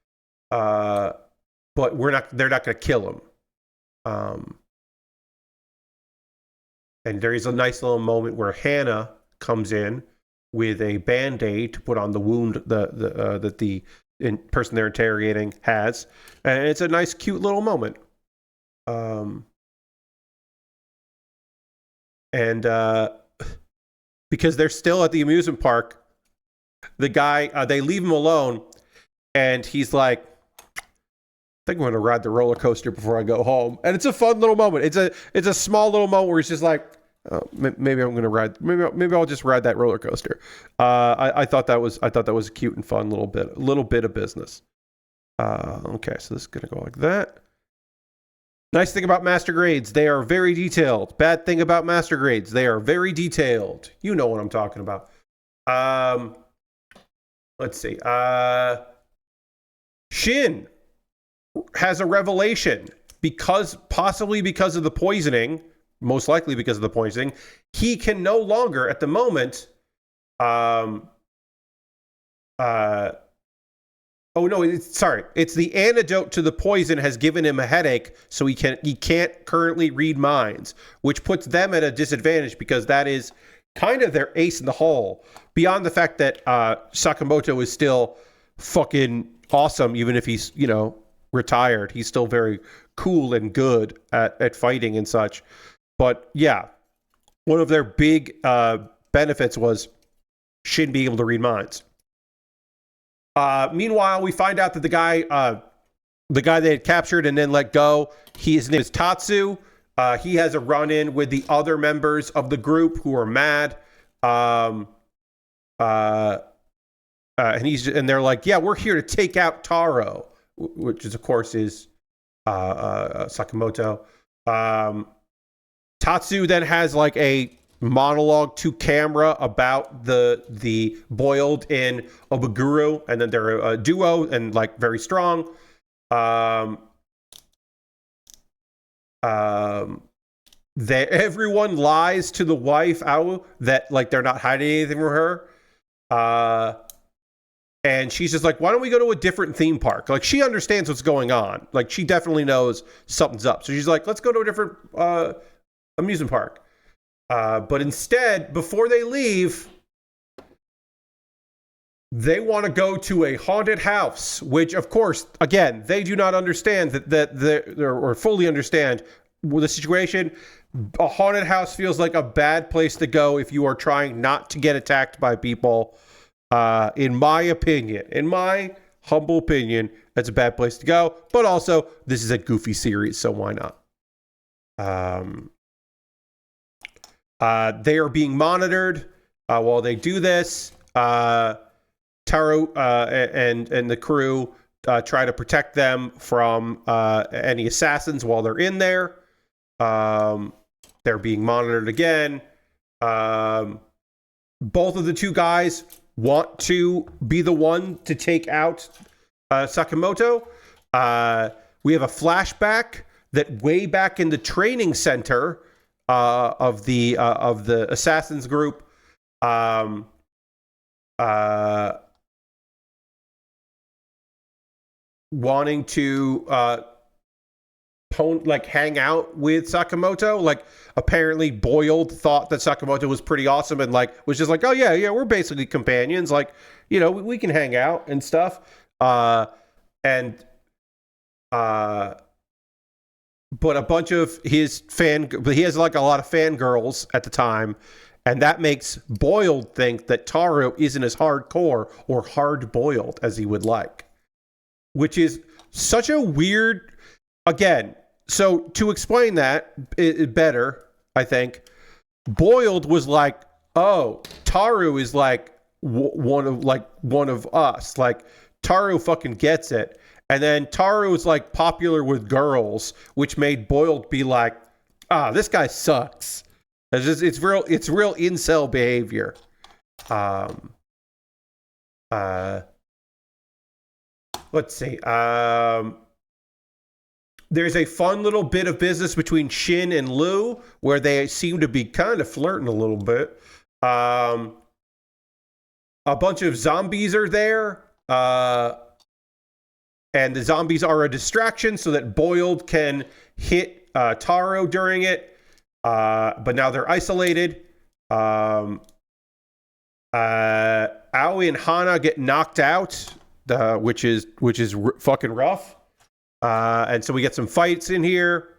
they're not going to kill him. And there is a nice little moment where Hannah comes in with a Band-Aid to put on the wound that the person they're interrogating has. And it's a nice, cute little moment. Because they're still at the amusement park, the guy, they leave him alone, and he's like, think I'm gonna ride the roller coaster before I go home. And it's a fun little moment. It's a small little moment where he's just like, oh, maybe I'm gonna ride. Maybe I'll just ride that roller coaster. I thought that was a cute and fun little bit of business. Okay, so this is gonna go like that. Nice thing about master grades, they are very detailed. Bad thing about master grades, they are very detailed. You know what I'm talking about. Let's see. Shin has a revelation possibly because of the poisoning, most likely because of the poisoning. He can no longer, at the moment, oh no, it's the antidote to the poison has given him a headache, so he can't currently read minds, which puts them at a disadvantage because that is kind of their ace in the hole. Beyond the fact that Sakamoto is still fucking awesome, even if he's, retired. He's still very cool and good at fighting and such. But yeah, one of their big benefits was Shin being able to read minds. Meanwhile, we find out that the guy they had captured and then let go, his name is Tatsu. He has a run-in with the other members of the group who are mad. And they're like, yeah, we're here to take out Taro, which is, of course, is Sakamoto. Tatsu then has like a monologue to camera about the boiled in Obaguru, and then they're a duo and like very strong. Everyone lies to the wife Ao that like they're not hiding anything from her. And she's just like, why don't we go to a different theme park? Like, she understands what's going on. Like, she definitely knows something's up. So she's like, let's go to a different amusement park. But instead, before they leave, they want to go to a haunted house, which, of course, again, they do not understand or fully understand the situation. A haunted house feels like a bad place to go if you are trying not to get attacked by people. In my humble opinion, that's a bad place to go. But also, this is a goofy series, so why not? They are being monitored while they do this. Taro and the crew try to protect them from any assassins while they're in there. They're being monitored again. Both of the two guys want to be the one to take out Sakamoto. We have a flashback that way back in the training center of the assassins group, wanting to hang out with Sakamoto. Like, apparently Boiled thought that Sakamoto was pretty awesome and like was just like, oh yeah, we're basically companions, like, we can hang out and stuff. But a bunch of he has like a lot of fangirls at the time, and that makes Boiled think that Taro isn't as hardcore or hard-boiled as he would like, which is such a weird. Again, so to explain that better, I think, Boiled was like, oh, Taru is like one of us. Like, Taru fucking gets it. And then Taru is like popular with girls, which made Boiled be like, this guy sucks. It's real incel behavior. Let's see. There's a fun little bit of business between Shin and Lu where they seem to be kind of flirting a little bit. A bunch of zombies are there. And the zombies are a distraction so that Boiled can hit Taro during it. But now they're isolated. Aoi and Hana get knocked out, which is fucking rough. And so we get some fights in here.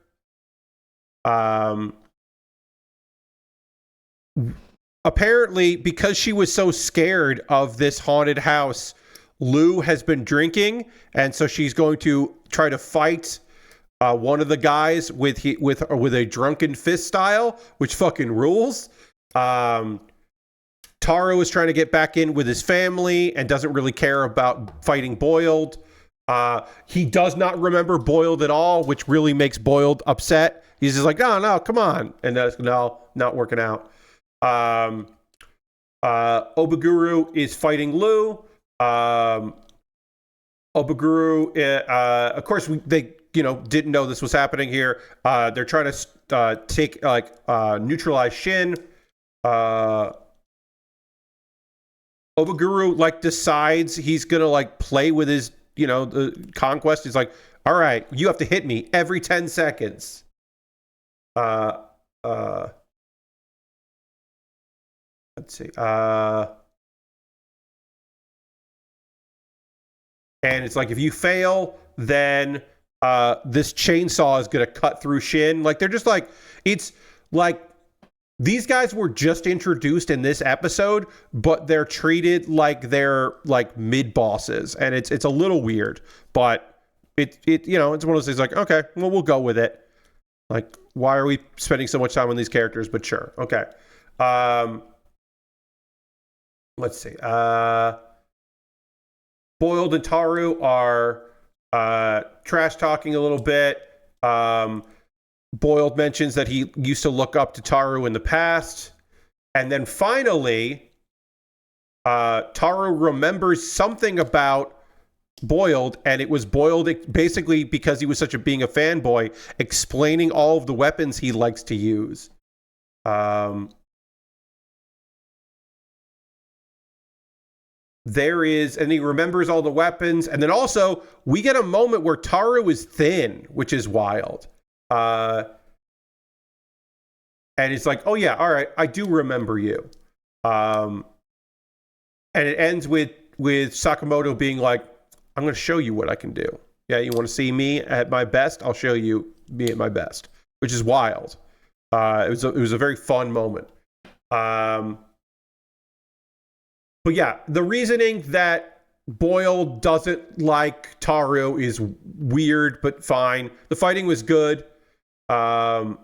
Apparently, because she was so scared of this haunted house, Lou has been drinking, and so she's going to try to fight one of the guys with a drunken fist style, which fucking rules. Taro is trying to get back in with his family and doesn't really care about fighting Boiled. He does not remember Boiled at all, which really makes Boiled upset. He's just like, no, come on. And that's not working out. Obaguru is fighting Lou. Obaguru, of course, they didn't know this was happening here. They're trying to take neutralize Shin. Obaguru decides he's gonna play with his the conquest. He's like, all right, you have to hit me every 10 seconds. Let's see. And it's like, if you fail, then this chainsaw is going to cut through Shin. They're just it's like, these guys were just introduced in this episode, but they're treated like they're mid bosses. And it's a little weird, but it's one of those things okay, well, we'll go with it. Why are we spending so much time on these characters? But sure. Okay. Let's see. Boiled and Taru are trash talking a little bit. Boiled mentions that he used to look up to Taru in the past. And then finally, Taru remembers something about Boiled, and it was Boiled basically because he was being a fanboy, explaining all of the weapons he likes to use. And he remembers all the weapons. And then also, we get a moment where Taru is thin, which is wild. And it's like, oh yeah, all right, I do remember you. And it ends with Sakamoto being like, I'm going to show you what I can do. Yeah, you want to see me at my best? I'll show you me at my best, which is wild. It was a very fun moment. But yeah, the reasoning that Boyle doesn't like Taru is weird, but fine. The fighting was good. But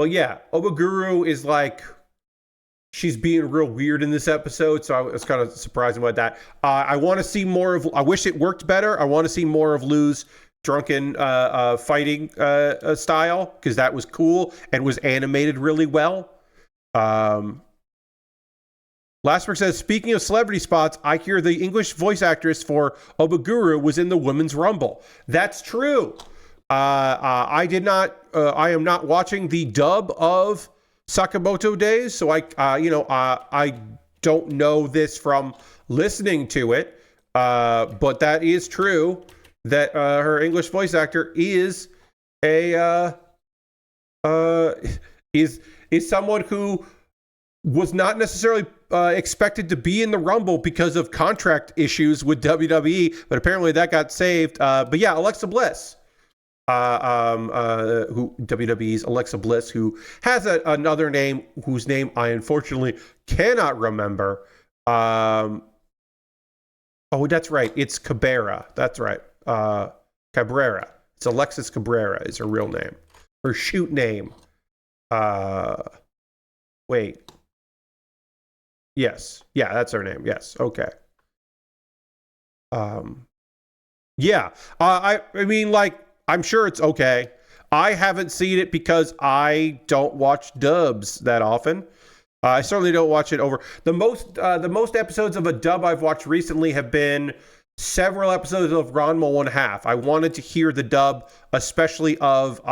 yeah, Obaguru is she's being real weird in this episode, so I was kind of surprised about that. I want to see more of, I wish it worked better. I want to see more of Lou's drunken fighting style, because that was cool and was animated really well. Lastberg says, speaking of celebrity spots, I hear the English voice actress for Obaguru was in the Women's Rumble. That's true. I am not watching the dub of Sakamoto Days, so I don't know this from listening to it. But that is true that her English voice actor is is someone who was not necessarily expected to be in the Rumble because of contract issues with WWE, but apparently that got saved. But yeah, Alexa Bliss, who WWE's Alexa Bliss, who has another name whose name I unfortunately cannot remember. Oh, that's right. It's Cabrera. That's right. Cabrera. It's Alexis Cabrera is her real name. Her shoot name. Wait. Yes. Yeah, that's her name. Yes. Okay. Yeah. I mean, I'm sure it's okay. I haven't seen it because I don't watch dubs that often. I certainly don't watch it over. The most episodes of a dub I've watched recently have been several episodes of Ranma 1/2. I wanted to hear the dub, especially of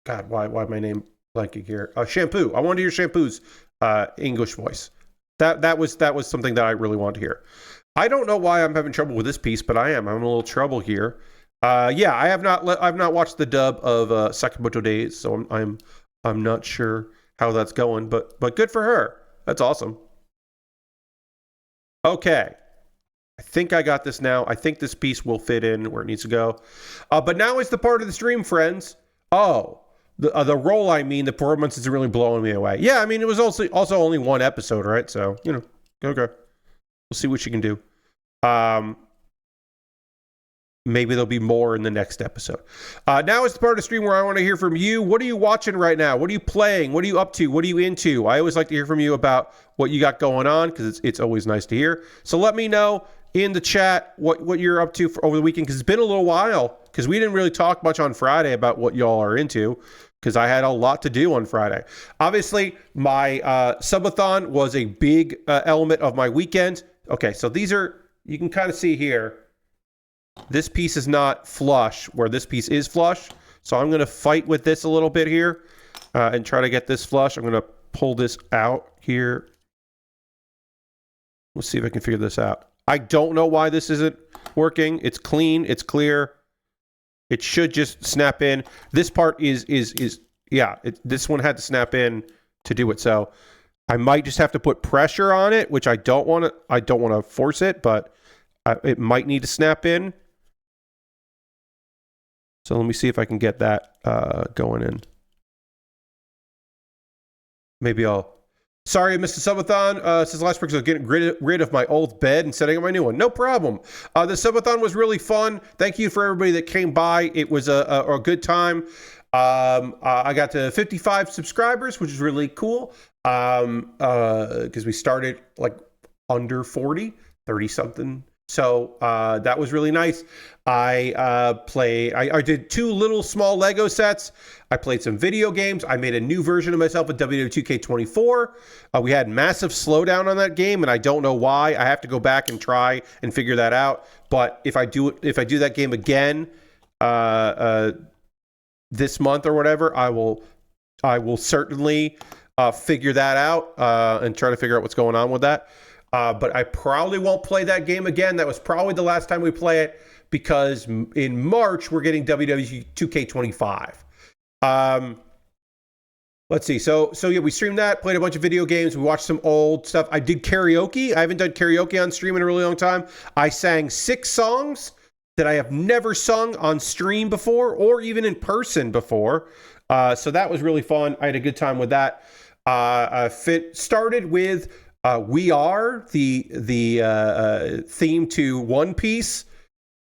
God, why my name blanking here? Shampoo. I wanted to hear Shampoo's English voice. That was something that I really wanted to hear. I don't know why I'm having trouble with this piece, but I am. I'm in a little trouble here. Yeah, I've not watched the dub of Sakamoto Days, so I'm not sure how that's going, but good for her. That's awesome. Okay. I think I got this now. I think this piece will fit in where it needs to go. But now is the part of the stream, friends. Oh, the role, I mean, the performance is really blowing me away. Yeah, I mean, it was also only one episode, right? So, okay. We'll see what she can do. Maybe there'll be more in the next episode. Now is the part of the stream where I want to hear from you. What are you watching right now? What are you playing? What are you up to? What are you into? I always like to hear from you about what you got going on, because it's always nice to hear. So let me know in the chat what you're up to for over the weekend, because it's been a little while, because we didn't really talk much on Friday about what y'all are into, because I had a lot to do on Friday. Obviously, my subathon was a big element of my weekend. Okay, so these are, you can kind of see here, this piece is not flush where this piece is flush. So I'm going to fight with this a little bit here and try to get this flush. I'm going to pull this out here. Let's see if I can figure this out. I don't know why this isn't working. It's clean. It's clear. It should just snap in. This part is this one had to snap in to do it. So I might just have to put pressure on it, which I don't want to force it, but it might need to snap in. So let me see if I can get that going in. Maybe Sorry, Mr. Subathon. Since last week, I was getting rid of my old bed and setting up my new one. No problem. The Subathon was really fun. Thank you for everybody that came by. It was a good time. I got to 55 subscribers, which is really cool. Because we started like under 40, 30 something. So that was really nice. I did 2 little small Lego sets. I played some video games. I made a new version of myself with WWE 2K24. We had massive slowdown on that game, and I don't know why. I have to go back and try and figure that out. But if I do that game again this month or whatever, I will certainly figure that out and try to figure out what's going on with that. But I probably won't play that game again. That was probably the last time we play it, because in March we're getting WWE 2K25. Let's see. So yeah, we streamed that, played a bunch of video games. We watched some old stuff. I did karaoke. I haven't done karaoke on stream in a really long time. I sang 6 songs that I have never sung on stream before, or even in person before. So that was really fun. I had a good time with that. Started with We Are, the theme to One Piece,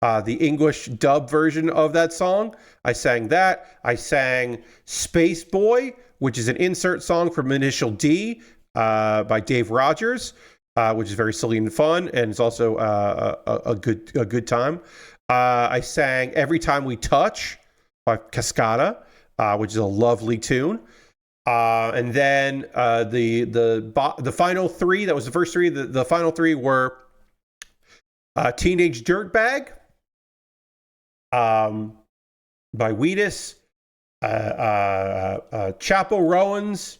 the English dub version of that song. I sang that. I sang Space Boy, which is an insert song from Initial D by Dave Rogers, which is very silly and fun, and it's also a good time. I sang Every Time We Touch by Cascada, which is a lovely tune. And then the final 3, that was the first 3, the final 3 were Teenage Dirtbag by Wheatus, Chapel Rowan's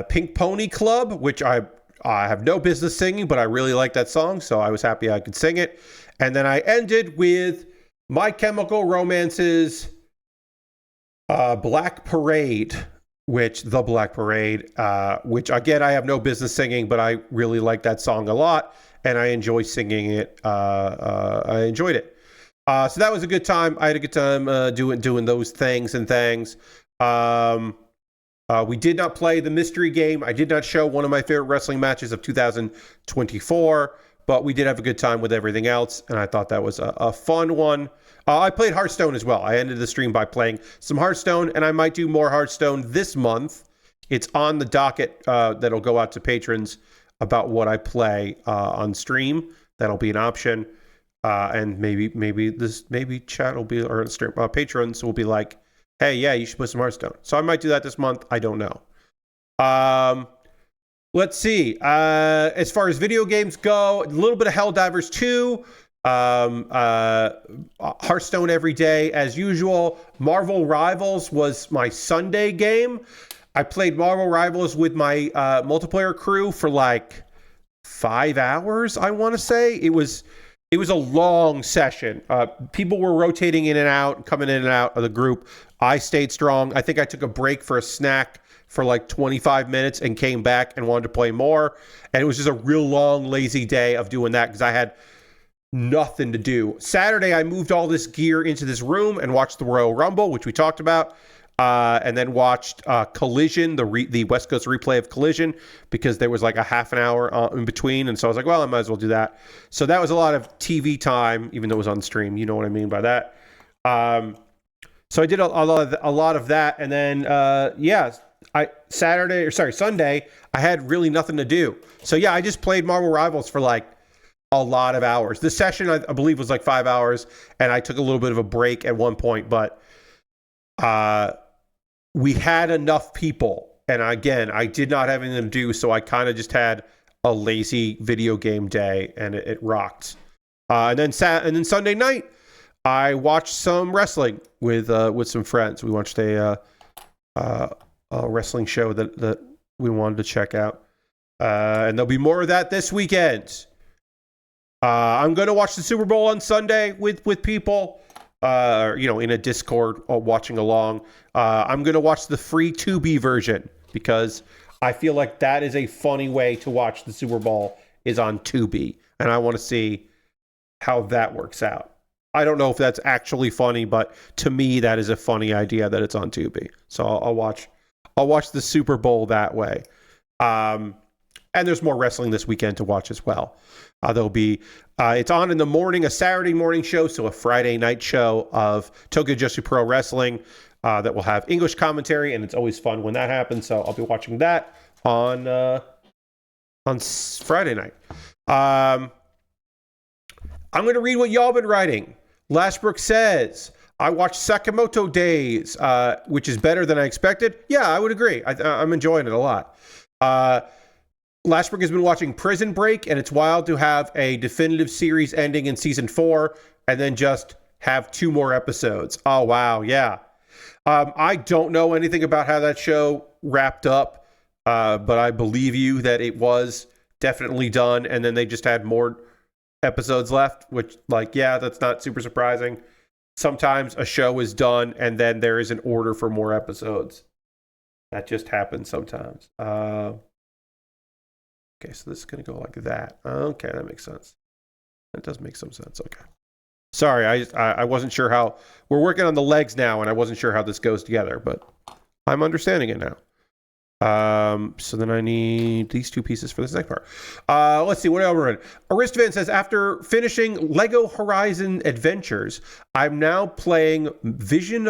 Pink Pony Club, which I have no business singing, but I really like that song, so I was happy I could sing it. And then I ended with My Chemical Romance's Black Parade, which again, I have no business singing, but I really like that song a lot, and I enjoy singing it. I enjoyed it. So that was a good time. I had a good time doing those things. We did not play the mystery game. I did not show one of my favorite wrestling matches of 2024, but we did have a good time with everything else, and I thought that was a fun one. I played Hearthstone as well. I ended the stream by playing some Hearthstone, and I might do more Hearthstone this month. It's on the docket that'll go out to patrons about what I play on stream. That'll be an option, and maybe chat will be, or stream, patrons will be like, hey, yeah, you should play some Hearthstone. So I might do that this month. I don't know. Let's see. As far as video games go, a little bit of Helldivers 2. Hearthstone every day as usual. Marvel Rivals was my Sunday game. I played Marvel Rivals with my multiplayer crew for like 5 hours, I want to say. It was a long session. People were rotating in and out, coming in and out of the group. I stayed strong. I think I took a break for a snack for like 25 minutes and came back and wanted to play more. And it was just a real long, lazy day of doing that because I had nothing to do. Saturday, I moved all this gear into this room and watched the Royal Rumble, which we talked about. and then watched Collision, the West Coast replay of Collision, because there was like a half an hour in between, and so I was like, well, I might as well do that. So that was a lot of TV time, even though it was on stream. You know what I mean by that. So I did a lot of that, and then Sunday, I had really nothing to do. So yeah, I just played Marvel Rivals for like a lot of hours. This session, I believe, was like 5 hours, and I took a little bit of a break at one point, but we had enough people, and again, I did not have anything to do, so I kind of just had a lazy video game day, and it rocked. And then Sunday night, I watched some wrestling with some friends. We watched a wrestling show that we wanted to check out, and there'll be more of that this weekend. I'm going to watch the Super Bowl on Sunday with people, in a Discord watching along. I'm going to watch the free Tubi version because I feel like that is a funny way to watch the Super Bowl is on Tubi, and I want to see how that works out. I don't know if that's actually funny, but to me, that is a funny idea that it's on Tubi. So I'll watch the Super Bowl that way. And there's more wrestling this weekend to watch as well. There'll be, it's on in the morning, a Saturday morning show, so a Friday night show of Tokyo Joshi Pro Wrestling that will have English commentary, and it's always fun when that happens. So I'll be watching that on Friday night. I'm going to read what y'all been writing. Lashbrook says, I watched Sakamoto Days, which is better than I expected. Yeah, I would agree. I'm enjoying it a lot. Lashbrook has been watching Prison Break, and it's wild to have a definitive series ending in season 4 and then just have 2 more episodes. Oh, wow. Yeah. I don't know anything about how that show wrapped up, but I believe you that it was definitely done, and then they just had more episodes left, which, that's not super surprising. Sometimes a show is done, and then there is an order for more episodes. That just happens sometimes. Okay, so this is going to go like that. Okay, that makes sense. That does make some sense. Okay. Sorry, I wasn't sure how... We're working on the legs now, and I wasn't sure how this goes together, but I'm understanding it now. So then I need these 2 pieces for this next part. Let's see, what else we're in. Aristovan says, after finishing Lego Horizon Adventures, I'm now playing Visions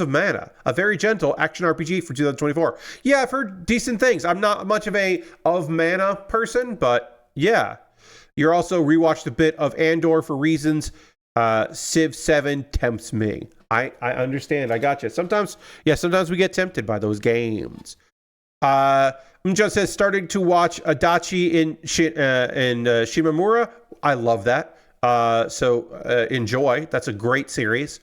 of Mana, a very gentle action RPG for 2024. Yeah, I've heard decent things. I'm not much of a Mana person, but yeah. You're also rewatched a bit of Andor for reasons Civ 7 tempts me. I understand. I got you. Sometimes we get tempted by those games. Mjo says, starting to watch Adachi in Shimamura. I love that. So enjoy. That's a great series.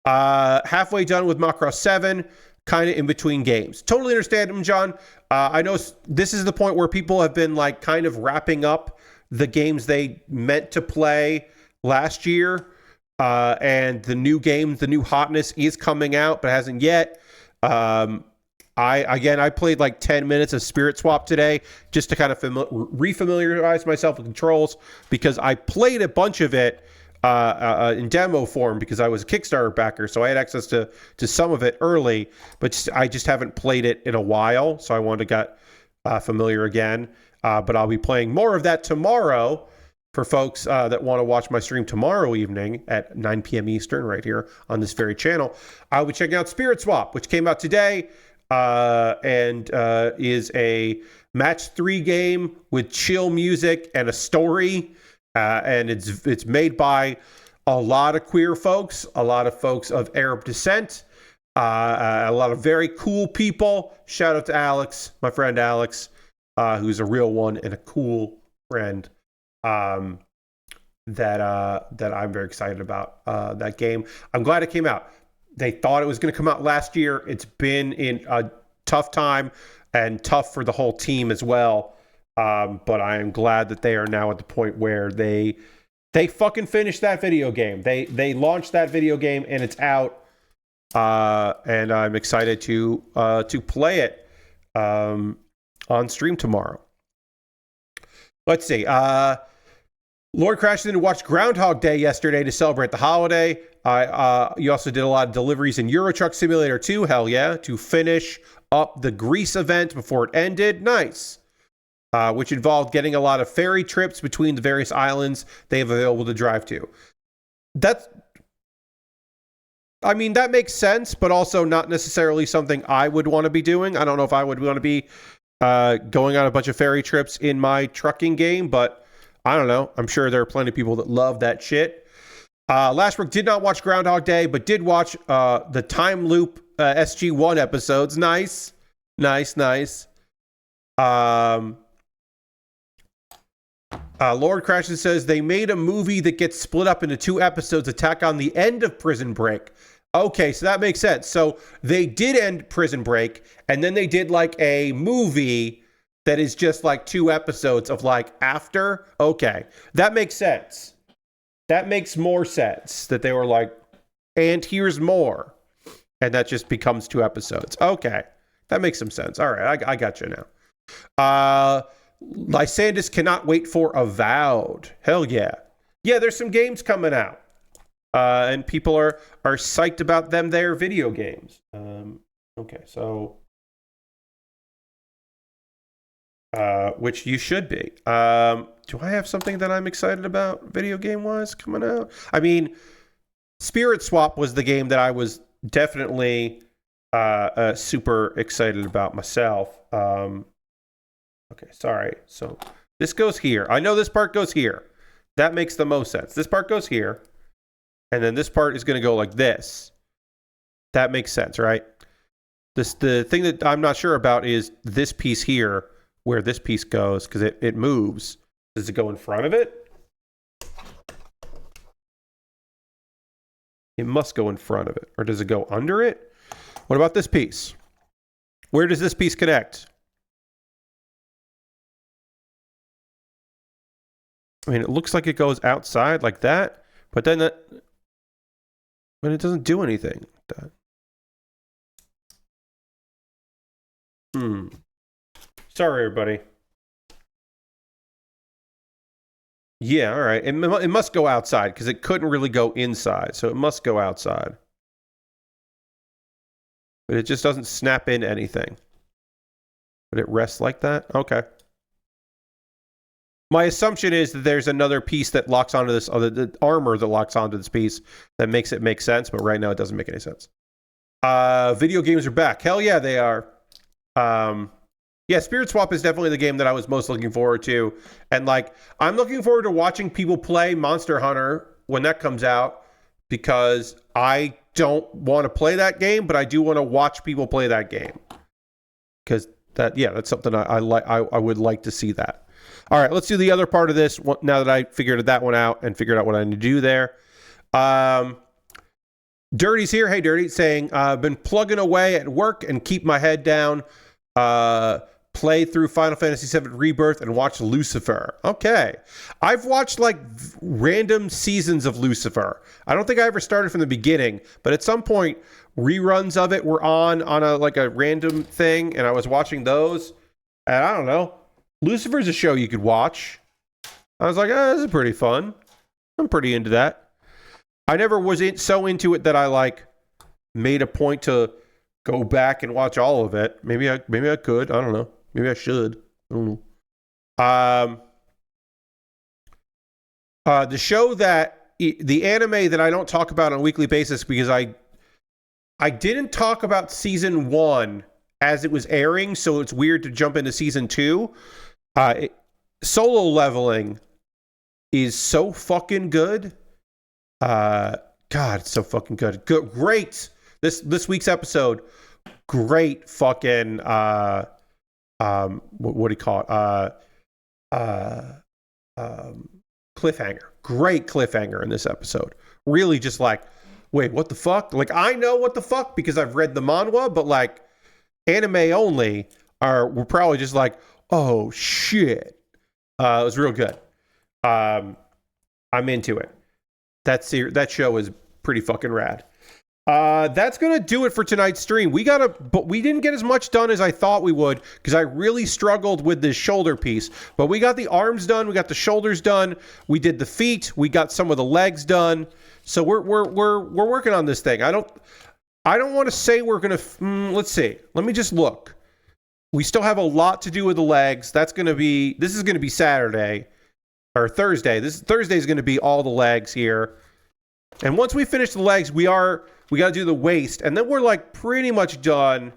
Halfway done with Macross 7, kind of in between games. Totally understand him, John. I know this is the point where people have been like kind of wrapping up the games they meant to play last year. And the new game, the new hotness is coming out, but hasn't yet. I played like 10 minutes of Spirit Swap today just to kind of refamiliarize myself with controls, because I played a bunch of it in demo form because I was a Kickstarter backer, so I had access to some of it early, but I just haven't played it in a while, so I wanted to get familiar again. But I'll be playing more of that tomorrow for folks that want to watch my stream tomorrow evening at 9 p.m. Eastern right here on this very channel. I'll be checking out Spirit Swap, which came out today. And is a match 3 game with chill music and a story, and it's made by a lot of queer folks, a lot of folks of Arab descent, a lot of very cool people. Shout out to Alex, my friend Alex, who's a real one and a cool friend. That I'm very excited about that game. I'm glad it came out. They thought it was going to come out last year. It's been in a tough time and tough for the whole team as well. But I am glad that they are now at the point where they fucking finished that video game. They launched that video game and it's out. And I'm excited to play it on stream tomorrow. Let's see. Lord crashed in and watched Groundhog Day yesterday to celebrate the holiday. You also did a lot of deliveries in Euro Truck Simulator 2, hell yeah, to finish up the Greece event before it ended. Nice. Which involved getting a lot of ferry trips between the various islands they have available to drive to. That makes sense, but also not necessarily something I would want to be doing. I don't know if I would want to be going on a bunch of ferry trips in my trucking game, but I don't know. I'm sure there are plenty of people that love that shit. Lashbrook did not watch Groundhog Day, but did watch the Time Loop SG1 episodes. Nice. Lord Crashes says they made a movie that gets split up into 2 episodes to tack on the end of Prison Break. Okay, so that makes sense. So they did end Prison Break, and then they did like a movie that is just like 2 episodes of like after. Okay, that makes sense. That makes more sense that they were like, and here's more. And that just becomes 2 episodes. Okay, that makes some sense. All right, I got you now. Lysandus cannot wait for Avowed. Hell yeah. Yeah, there's some games coming out. And people are psyched about them. They're video games. Okay, so... which you should be. Do I have something that I'm excited about video game-wise coming out? I mean, Spirit Swap was the game that I was definitely super excited about myself. Okay, sorry. So this goes here. I know this part goes here. That makes the most sense. This part goes here. And then this part is going to go like this. That makes sense, right? The thing that I'm not sure about is this piece here, where this piece goes, because it moves. Does it go in front of it? It must go in front of it. Or does it go under it? What about this piece? Where does this piece connect? I mean, it looks like it goes outside like that, but then it doesn't do anything like that. Sorry, everybody. Yeah, all right. It must go outside because it couldn't really go inside, so it must go outside. But it just doesn't snap into anything. But it rests like that? Okay. My assumption is that there's another piece that locks onto this, the armor that locks onto this piece that makes it make sense, but right now it doesn't make any sense. Video games are back. Hell yeah, they are. Yeah, Spirit Swap is definitely the game that I was most looking forward to. And like, I'm looking forward to watching people play Monster Hunter when that comes out, because I don't want to play that game, but I do want to watch people play that game. Because that's something I like. I would like to see that. All right, let's do the other part of this now that I figured that one out and figured out what I need to do there. Dirty's here. Hey, Dirty, saying, I've been plugging away at work and keep my head down. Play through Final Fantasy VII Rebirth and watch Lucifer. Okay. I've watched like random seasons of Lucifer. I don't think I ever started from the beginning, but at some point reruns of it were on a random thing, and I was watching those. And I don't know. Lucifer's a show you could watch. I was like, this is pretty fun. I'm pretty into that. I never was so into it that I like made a point to go back and watch all of it. Maybe I could. I don't know. Maybe I should. I don't know. The show the anime that I don't talk about on a weekly basis because I didn't talk about season 1 as it was airing, so it's weird to jump into season 2. Solo Leveling is so fucking good. God, it's so fucking good. Great. This week's episode, great fucking what do you call it? Cliffhanger. Great cliffhanger in this episode. Really just like, wait, what the fuck? Like, I know what the fuck because I've read the manhwa, but like anime only we're probably just like, oh shit. It was real good. I'm into it. That show is pretty fucking rad. That's gonna do it for tonight's stream. But we didn't get as much done as I thought we would because I really struggled with this shoulder piece. But we got the arms done, we got the shoulders done, we did the feet, we got some of the legs done. So we're working on this thing. I don't want to say we're gonna. Let's see. Let me just look. We still have a lot to do with the legs. This is gonna be Saturday or Thursday. Thursday is gonna be all the legs here. And once we finish the legs, we got to do the waist, and then we're like pretty much done.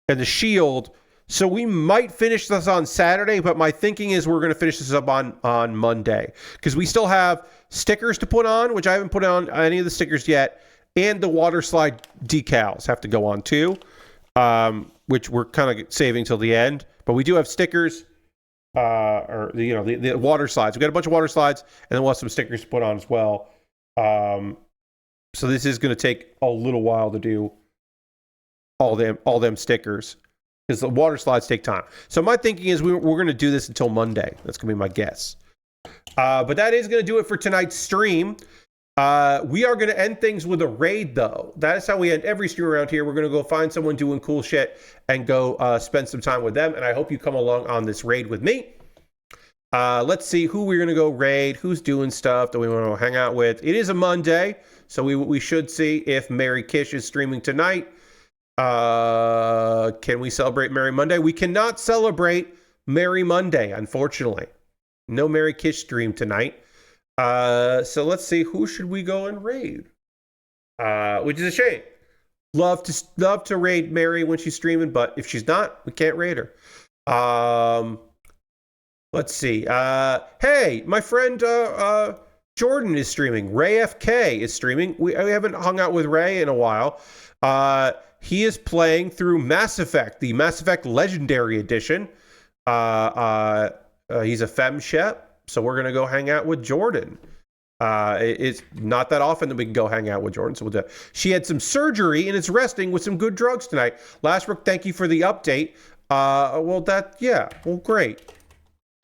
And the shield. So we might finish this on Saturday, but my thinking is we're going to finish this up on Monday because we still have stickers to put on, which I haven't put on any of the stickers yet, and the water slide decals have to go on too, which we're kind of saving till the end. But we do have stickers, the water slides. We got a bunch of water slides, and then we'll have some stickers to put on as well. So this is going to take a little while to do all them stickers because the water slides take time. So my thinking is we're going to do this until Monday. That's going to be my guess. But that is going to do it for tonight's stream. We are going to end things with a raid, though. That is how we end every stream around here. We're going to go find someone doing cool shit and go spend some time with them. And I hope you come along on this raid with me. Let's see who we're going to go raid, who's doing stuff that we want to hang out with. It is a Monday, so we should see if Mary Kish is streaming tonight. Can we celebrate Merry Monday? We cannot celebrate Merry Monday, unfortunately. No Mary Kish stream tonight. So let's see, who should we go and raid? Which is a shame. Love to raid Mary when she's streaming, but if she's not, we can't raid her. Let's see. Hey, my friend Jordan is streaming. Ray FK is streaming. We haven't hung out with Ray in a while. He is playing through Mass Effect, the Mass Effect Legendary Edition. He's a femshep, so we're going to go hang out with Jordan. It's not that often that we can go hang out with Jordan, so we'll do it. She had some surgery and is resting with some good drugs tonight. Lashbrook, thank you for the update. Well, great.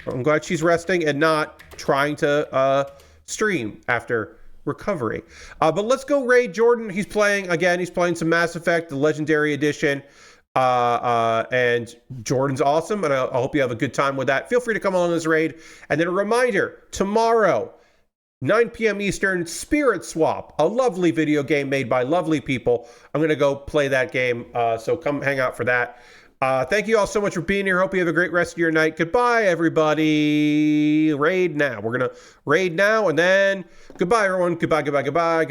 I'm glad she's resting and not trying to stream after recovery. But let's go raid Jordan. He's playing some Mass Effect, the Legendary Edition. And Jordan's awesome, and I hope you have a good time with that. Feel free to come along this raid. And then a reminder, tomorrow, 9 p.m. Eastern, Spirit Swap, a lovely video game made by lovely people. I'm going to go play that game, so come hang out for that. Thank you all so much for being here. Hope you have a great rest of your night. Goodbye, everybody. Raid now. We're going to raid now, and then goodbye, everyone. Goodbye.